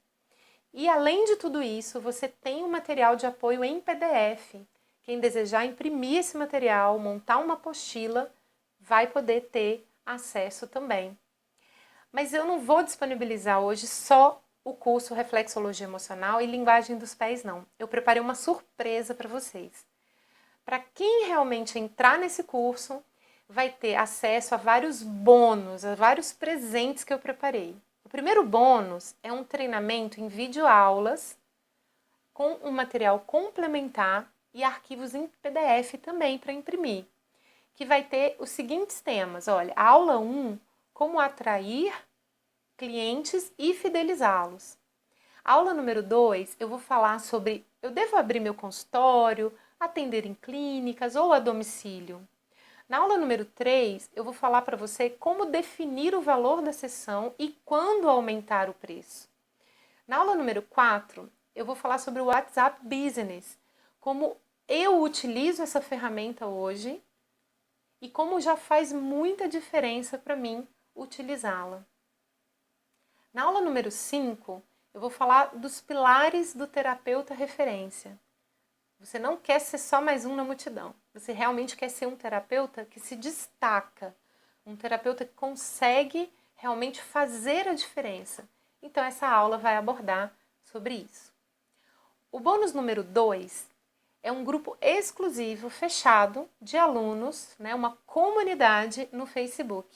E além de tudo isso, você tem um material de apoio em PDF. Quem desejar imprimir esse material, montar uma apostila, vai poder ter acesso também. Mas eu não vou disponibilizar hoje só o curso Reflexologia Emocional e Linguagem dos Pés, não. Eu preparei uma surpresa para vocês. Para quem realmente entrar nesse curso, vai ter acesso a vários bônus, a vários presentes que eu preparei. O primeiro bônus é um treinamento em videoaulas com um material complementar e arquivos em PDF também para imprimir, que vai ter os seguintes temas. Olha, a aula 1, como atrair clientes e fidelizá-los. Aula número 2, eu vou falar sobre, eu devo abrir meu consultório, atender em clínicas ou a domicílio. Na aula número 3, eu vou falar para você como definir o valor da sessão e quando aumentar o preço. Na aula número 4, eu vou falar sobre o WhatsApp Business, como eu utilizo essa ferramenta hoje e como já faz muita diferença para mim utilizá-la. Na aula número 5, eu vou falar dos pilares do terapeuta referência. Você não quer ser só mais um na multidão. Você realmente quer ser um terapeuta que se destaca, um terapeuta que consegue realmente fazer a diferença. Então, essa aula vai abordar sobre isso. O bônus número 2 é um grupo exclusivo, fechado, de alunos, né, uma comunidade no Facebook.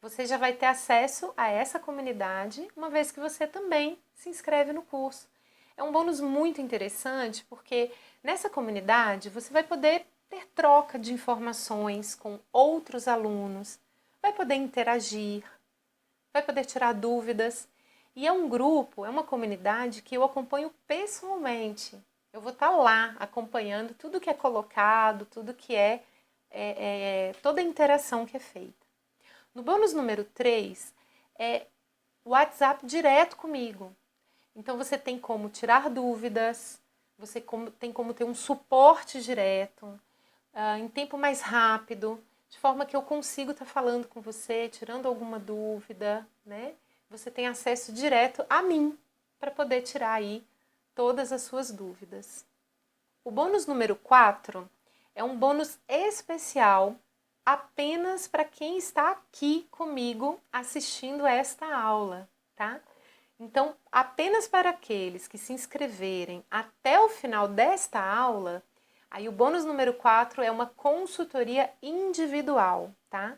Você já vai ter acesso a essa comunidade, uma vez que você também se inscreve no curso. É um bônus muito interessante, porque nessa comunidade você vai poder ter troca de informações com outros alunos, vai poder interagir, vai poder tirar dúvidas. E é um grupo, é uma comunidade que eu acompanho pessoalmente. Eu vou estar lá acompanhando tudo que é colocado, tudo que toda a interação que é feita. No bônus número 3 é o WhatsApp direto comigo. Então você tem como tirar dúvidas, você tem como ter um suporte direto, em tempo mais rápido, de forma que eu consigo estar falando com você, tirando alguma dúvida, né? Você tem acesso direto a mim para poder tirar aí todas as suas dúvidas. O bônus número 4 é um bônus especial apenas para quem está aqui comigo assistindo esta aula, tá? Então, apenas para aqueles que se inscreverem até o final desta aula, aí o bônus número 4 é uma consultoria individual, tá?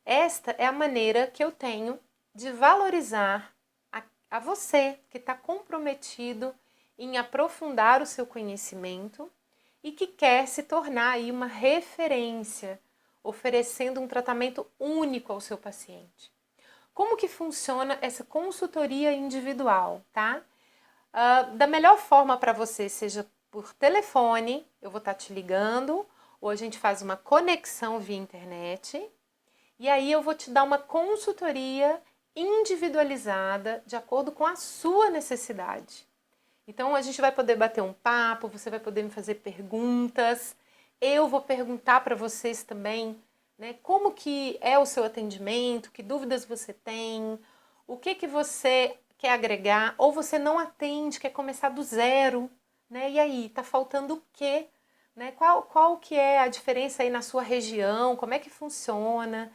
Esta é a maneira que eu tenho de valorizar a você que está comprometido em aprofundar o seu conhecimento e que quer se tornar aí uma referência oferecendo um tratamento único ao seu paciente. Como que funciona essa consultoria individual, tá? Da melhor forma para você, seja por telefone, eu vou estar te ligando, ou a gente faz uma conexão via internet, e aí eu vou te dar uma consultoria individualizada de acordo com a sua necessidade. Então a gente vai poder bater um papo, você vai poder me fazer perguntas, eu vou perguntar para vocês também, né, como que é o seu atendimento, que dúvidas você tem, o que você quer agregar, ou você não atende, quer começar do zero, né? E aí, tá faltando o quê? Né? Qual que é a diferença aí na sua região, como é que funciona,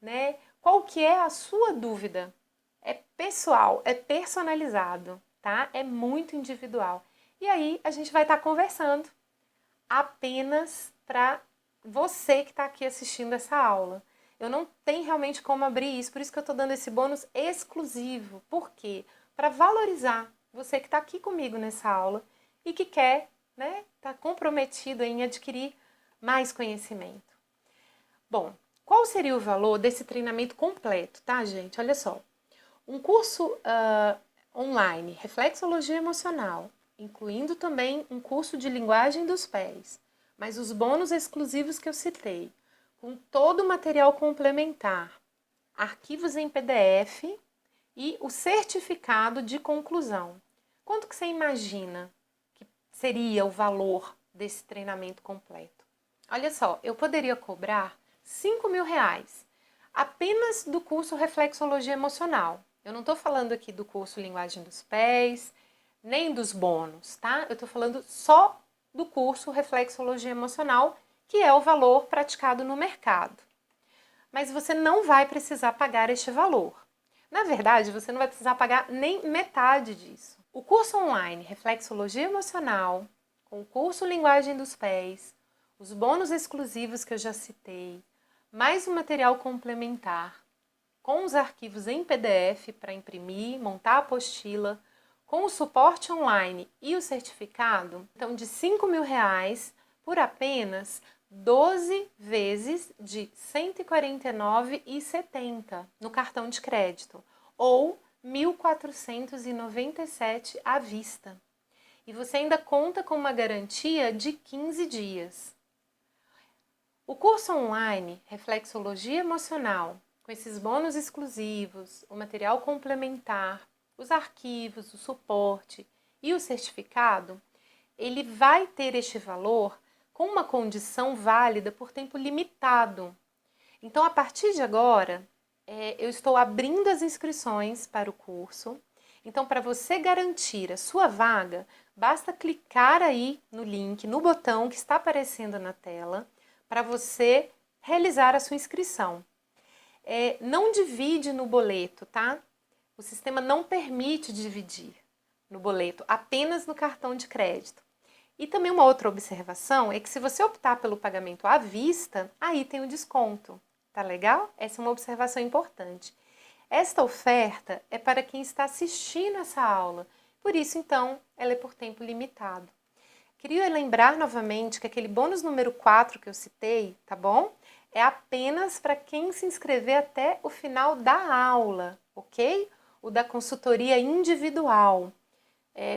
né? Qual que é a sua dúvida? É pessoal, é personalizado, tá? É muito individual. E aí, a gente vai estar conversando apenas para você que está aqui assistindo essa aula. Eu não tenho realmente como abrir isso, por isso que eu estou dando esse bônus exclusivo. Por quê? Para valorizar você que está aqui comigo nessa aula e que quer, né, tá comprometido em adquirir mais conhecimento. Bom, qual seria o valor desse treinamento completo, tá, gente? Olha só, um curso online, Reflexologia Emocional, incluindo também um curso de linguagem dos pés, mas os bônus exclusivos que eu citei, com todo o material complementar, arquivos em PDF e o certificado de conclusão. Quanto que você imagina que seria o valor desse treinamento completo? Olha só, eu poderia cobrar R$5.000 apenas do curso Reflexologia Emocional. Eu não estou falando aqui do curso Linguagem dos Pés, nem dos bônus, tá? Eu estou falando só do curso Reflexologia Emocional, que é o valor praticado no mercado. Mas você não vai precisar pagar este valor. Na verdade, você não vai precisar pagar nem metade disso. O curso online Reflexologia Emocional, com o curso Linguagem dos Pés, os bônus exclusivos que eu já citei, mais um material complementar, com os arquivos em PDF para imprimir, montar a apostila, com o suporte online e o certificado, então de R$5.000 por apenas 12 vezes de R$149,70 no cartão de crédito, ou R$1.497 à vista. E você ainda conta com uma garantia de 15 dias. O curso online Reflexologia Emocional, com esses bônus exclusivos, o material complementar, os arquivos, o suporte e o certificado, ele vai ter este valor com uma condição válida por tempo limitado. Então, a partir de agora, eu estou abrindo as inscrições para o curso. Então, para você garantir a sua vaga, basta clicar aí no link, no botão que está aparecendo na tela, para você realizar a sua inscrição. Não divide no boleto, tá? O sistema não permite dividir no boleto, apenas no cartão de crédito. E também uma outra observação é que se você optar pelo pagamento à vista, aí tem o desconto. Tá legal? Essa é uma observação importante. Esta oferta é para quem está assistindo essa aula, por isso, então, ela é por tempo limitado. Queria lembrar novamente que aquele bônus número 4 que eu citei, tá bom? É apenas para quem se inscrever até o final da aula, ok? O da consultoria individual.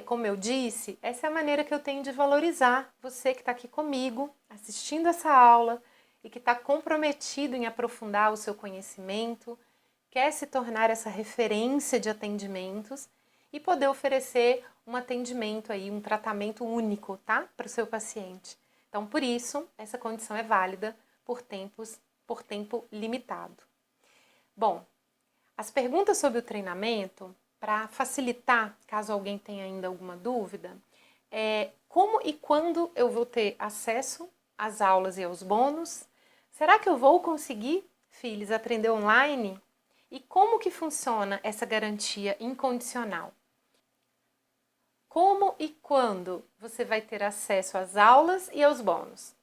Como eu disse, essa é a maneira que eu tenho de valorizar você que está aqui comigo, assistindo essa aula e que está comprometido em aprofundar o seu conhecimento, quer se tornar essa referência de atendimentos e poder oferecer um atendimento aí, um tratamento único, tá? Para o seu paciente. Então, por isso, essa condição é válida por tempo limitado. Bom, as perguntas sobre o treinamento, para facilitar, caso alguém tenha ainda alguma dúvida, como e quando eu vou ter acesso às aulas e aos bônus? Será que eu vou conseguir, filhos, aprender online? E como que funciona essa garantia incondicional? Como e quando você vai ter acesso às aulas e aos bônus?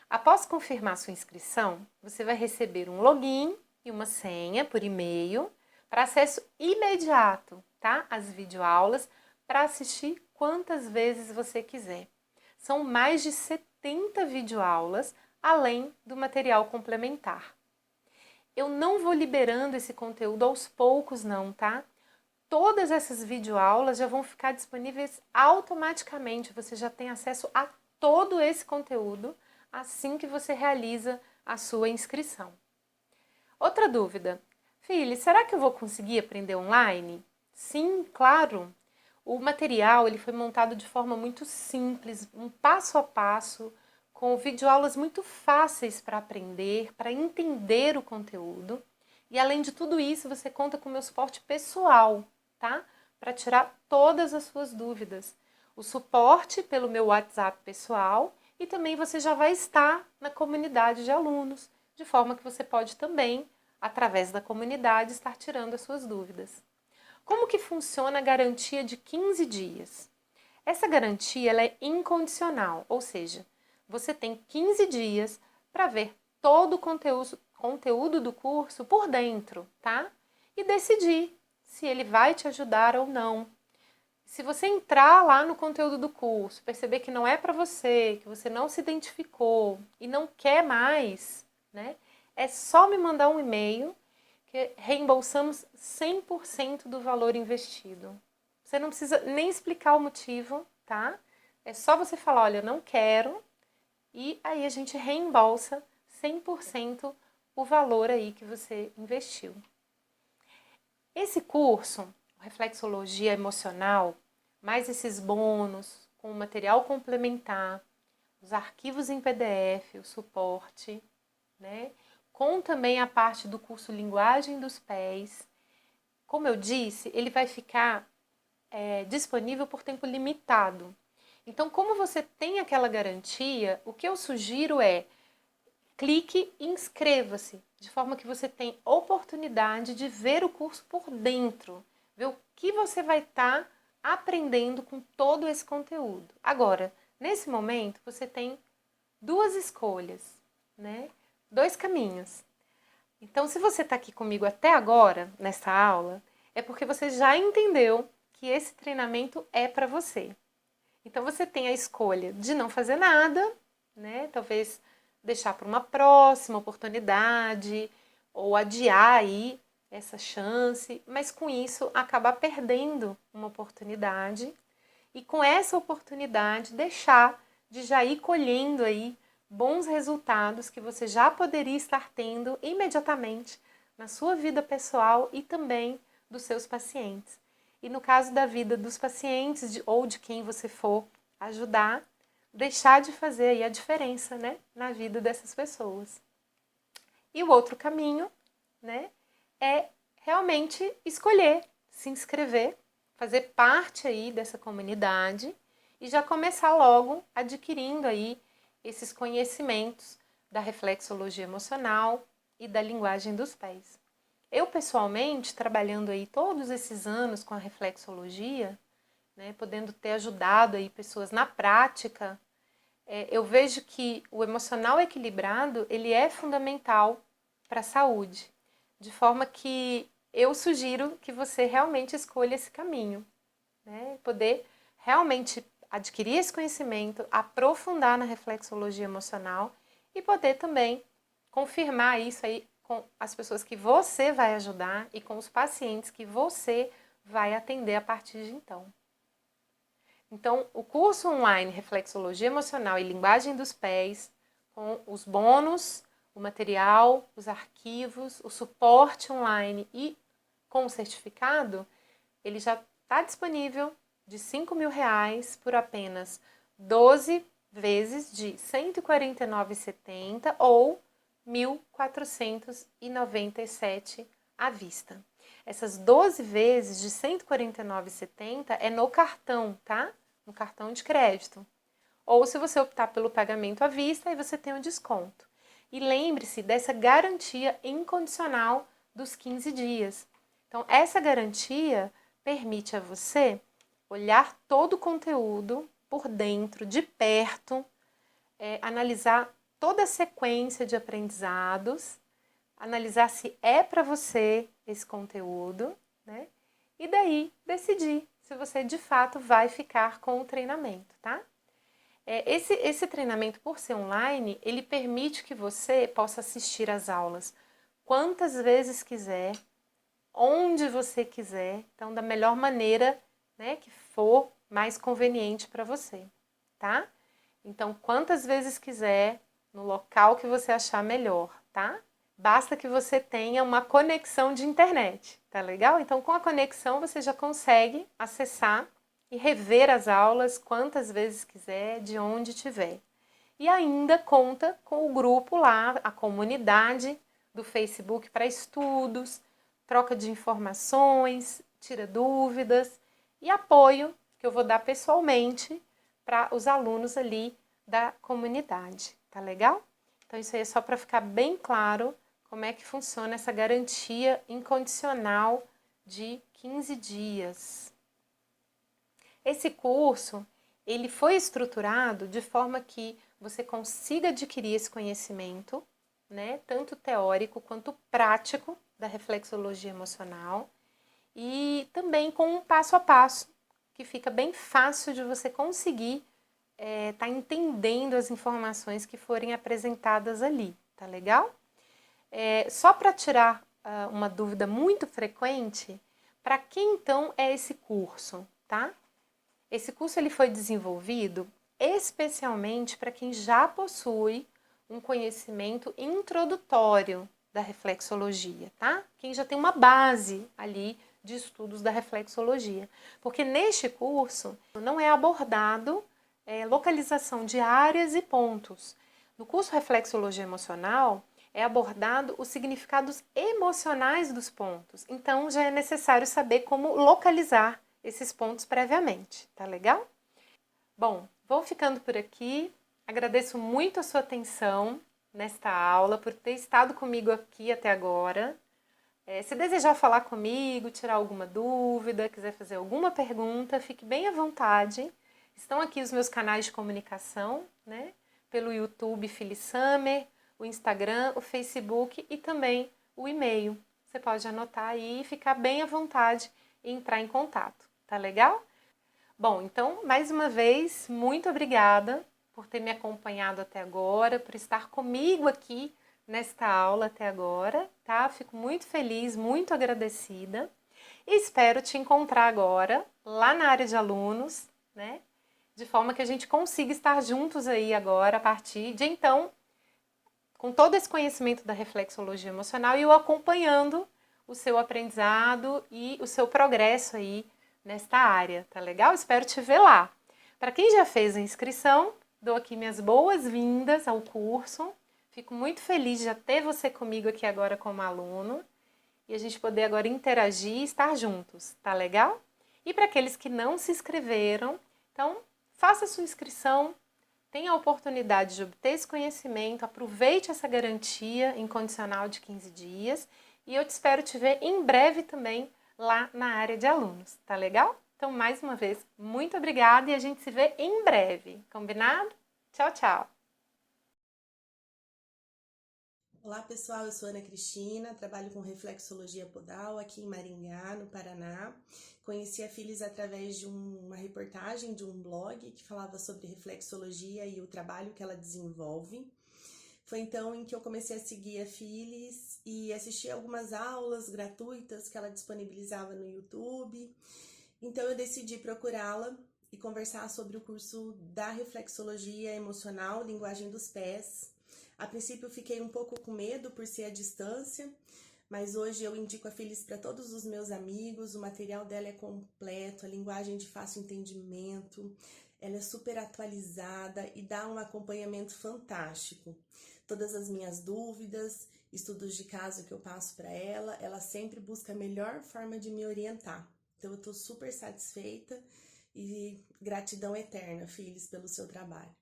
Após confirmar sua inscrição, você vai receber um login e uma senha por e-mail para acesso imediato, tá? Às videoaulas, para assistir quantas vezes você quiser. São mais de 70 videoaulas além do material complementar. Eu não vou liberando esse conteúdo aos poucos não, tá? Todas essas videoaulas já vão ficar disponíveis automaticamente, você já tem acesso a todo esse conteúdo assim que você realiza a sua inscrição. Outra dúvida, Fili, será que eu vou conseguir aprender online? Sim, claro. O material ele foi montado de forma muito simples, um passo a passo, com videoaulas muito fáceis para aprender, para entender o conteúdo. E além de tudo isso, você conta com o meu suporte pessoal, tá? Para tirar todas as suas dúvidas. O suporte pelo meu WhatsApp pessoal e também você já vai estar na comunidade de alunos, de forma que você pode também, através da comunidade, estar tirando as suas dúvidas. Como que funciona a garantia de 15 dias? Essa garantia ela é incondicional, ou seja, você tem 15 dias para ver todo o conteúdo do curso por dentro, tá? E decidir se ele vai te ajudar ou não. Se você entrar lá no conteúdo do curso, perceber que não é para você, que você não se identificou e não quer mais, né? É só me mandar um e-mail que reembolsamos 100% do valor investido. Você não precisa nem explicar o motivo, tá? É só você falar, olha, eu não quero, e aí a gente reembolsa 100% o valor aí que você investiu. Esse curso, Reflexologia Emocional, mais esses bônus com o material complementar, os arquivos em PDF, o suporte, né? Com também a parte do curso Linguagem dos Pés. Como eu disse, ele vai ficar disponível por tempo limitado. Então, como você tem aquela garantia, o que eu sugiro é clique e inscreva-se, de forma que você tem oportunidade de ver o curso por dentro, ver o que você vai estar aprendendo com todo esse conteúdo. Agora, nesse momento, você tem duas escolhas, né? 2 caminhos. Então, se você está aqui comigo até agora, nessa aula, é porque você já entendeu que esse treinamento é para você. Então, você tem a escolha de não fazer nada, né? Talvez deixar para uma próxima oportunidade ou adiar aí essa chance, mas com isso acabar perdendo uma oportunidade e com essa oportunidade deixar de já ir colhendo aí bons resultados que você já poderia estar tendo imediatamente na sua vida pessoal e também dos seus pacientes. E no caso da vida dos pacientes ou de quem você for ajudar, deixar de fazer aí a diferença, né, na vida dessas pessoas. E o outro caminho, né, é realmente escolher se inscrever, fazer parte aí dessa comunidade e já começar logo adquirindo aí esses conhecimentos da reflexologia emocional e da linguagem dos pés. Eu, pessoalmente, trabalhando aí todos esses anos com a reflexologia, né, podendo ter ajudado aí pessoas na prática, eu vejo que o emocional equilibrado, ele é fundamental para a saúde, de forma que eu sugiro que você realmente escolha esse caminho, né, poder realmente adquirir esse conhecimento, aprofundar na reflexologia emocional e poder também confirmar isso aí com as pessoas que você vai ajudar e com os pacientes que você vai atender a partir de então. Então, o curso online Reflexologia Emocional e Linguagem dos Pés, com os bônus, o material, os arquivos, o suporte online e com o certificado, ele já está disponível de R$5.000 por apenas 12 vezes de R$ 149,70 ou R$ 1.497 à vista. Essas 12 vezes de R$ 149,70 é no cartão, tá? No cartão de crédito. Ou se você optar pelo pagamento à vista, aí você tem um desconto. E lembre-se dessa garantia incondicional dos 15 dias. Então, essa garantia permite a você olhar todo o conteúdo por dentro, de perto, analisar toda a sequência de aprendizados, analisar se é para você esse conteúdo, né? E daí decidir se você de fato vai ficar com o treinamento, tá? Esse treinamento, por ser online, ele permite que você possa assistir às aulas quantas vezes quiser, onde você quiser, então da melhor maneira, né, que for mais conveniente para você, tá? Então, quantas vezes quiser, no local que você achar melhor, tá? Basta que você tenha uma conexão de internet, tá legal? Então, com a conexão, você já consegue acessar e rever as aulas quantas vezes quiser, de onde tiver. E ainda conta com o grupo lá, a comunidade do Facebook para estudos, troca de informações, tira dúvidas e apoio que eu vou dar pessoalmente para os alunos ali da comunidade, tá legal? Então isso aí é só para ficar bem claro como é que funciona essa garantia incondicional de 15 dias. Esse curso, ele foi estruturado de forma que você consiga adquirir esse conhecimento, né, tanto teórico quanto prático da reflexologia emocional e também com um passo a passo, que fica bem fácil de você conseguir tá entendendo as informações que forem apresentadas ali, tá legal? Só para tirar uma dúvida muito frequente, para quem então é esse curso, tá? Esse curso ele foi desenvolvido especialmente para quem já possui um conhecimento introdutório da reflexologia, tá? Quem já tem uma base ali de estudos da reflexologia. Porque neste curso não é abordado localização de áreas e pontos. No curso Reflexologia Emocional é abordado os significados emocionais dos pontos. Então já é necessário saber como localizar esses pontos previamente, tá legal? Bom, vou ficando por aqui. Agradeço muito a sua atenção nesta aula, por ter estado comigo aqui até agora. Se desejar falar comigo, tirar alguma dúvida, quiser fazer alguma pergunta, fique bem à vontade. Estão aqui os meus canais de comunicação, né? Pelo YouTube Phyllis Summer, o Instagram, o Facebook e também o e-mail. Você pode anotar aí e ficar bem à vontade e entrar em contato, tá legal? Bom, então, mais uma vez, muito obrigada por ter me acompanhado até agora, por estar comigo aqui nesta aula até agora, tá? Fico muito feliz, muito agradecida e espero te encontrar agora lá na área de alunos, né? De forma que a gente consiga estar juntos aí agora, a partir de então, com todo esse conhecimento da reflexologia emocional e eu acompanhando o seu aprendizado e o seu progresso aí nesta área, tá legal? Espero te ver lá. Para quem já fez a inscrição, dou aqui minhas boas-vindas ao curso. Fico muito feliz de já ter você comigo aqui agora como aluno e a gente poder agora interagir e estar juntos, tá legal? E para aqueles que não se inscreveram, então faça a sua inscrição, tenha a oportunidade de obter esse conhecimento, aproveite essa garantia incondicional de 15 dias e eu espero te ver em breve também lá na área de alunos, tá legal? Então, mais uma vez, muito obrigada e a gente se vê em breve, combinado? Tchau, tchau! Olá pessoal, eu sou Ana Cristina, trabalho com reflexologia podal aqui em Maringá, no Paraná. Conheci a Phyllis através de uma reportagem de um blog que falava sobre reflexologia e o trabalho que ela desenvolve. Foi então em que eu comecei a seguir a Phyllis e assistir algumas aulas gratuitas que ela disponibilizava no YouTube. Então eu decidi procurá-la e conversar sobre o curso da reflexologia emocional, linguagem dos pés. A princípio eu fiquei um pouco com medo por ser à distância, mas hoje eu indico a Phyllis para todos os meus amigos, o material dela é completo, a linguagem de fácil entendimento, ela é super atualizada e dá um acompanhamento fantástico. Todas as minhas dúvidas, estudos de caso que eu passo para ela sempre busca a melhor forma de me orientar. Então eu estou super satisfeita e gratidão eterna, Phyllis, pelo seu trabalho.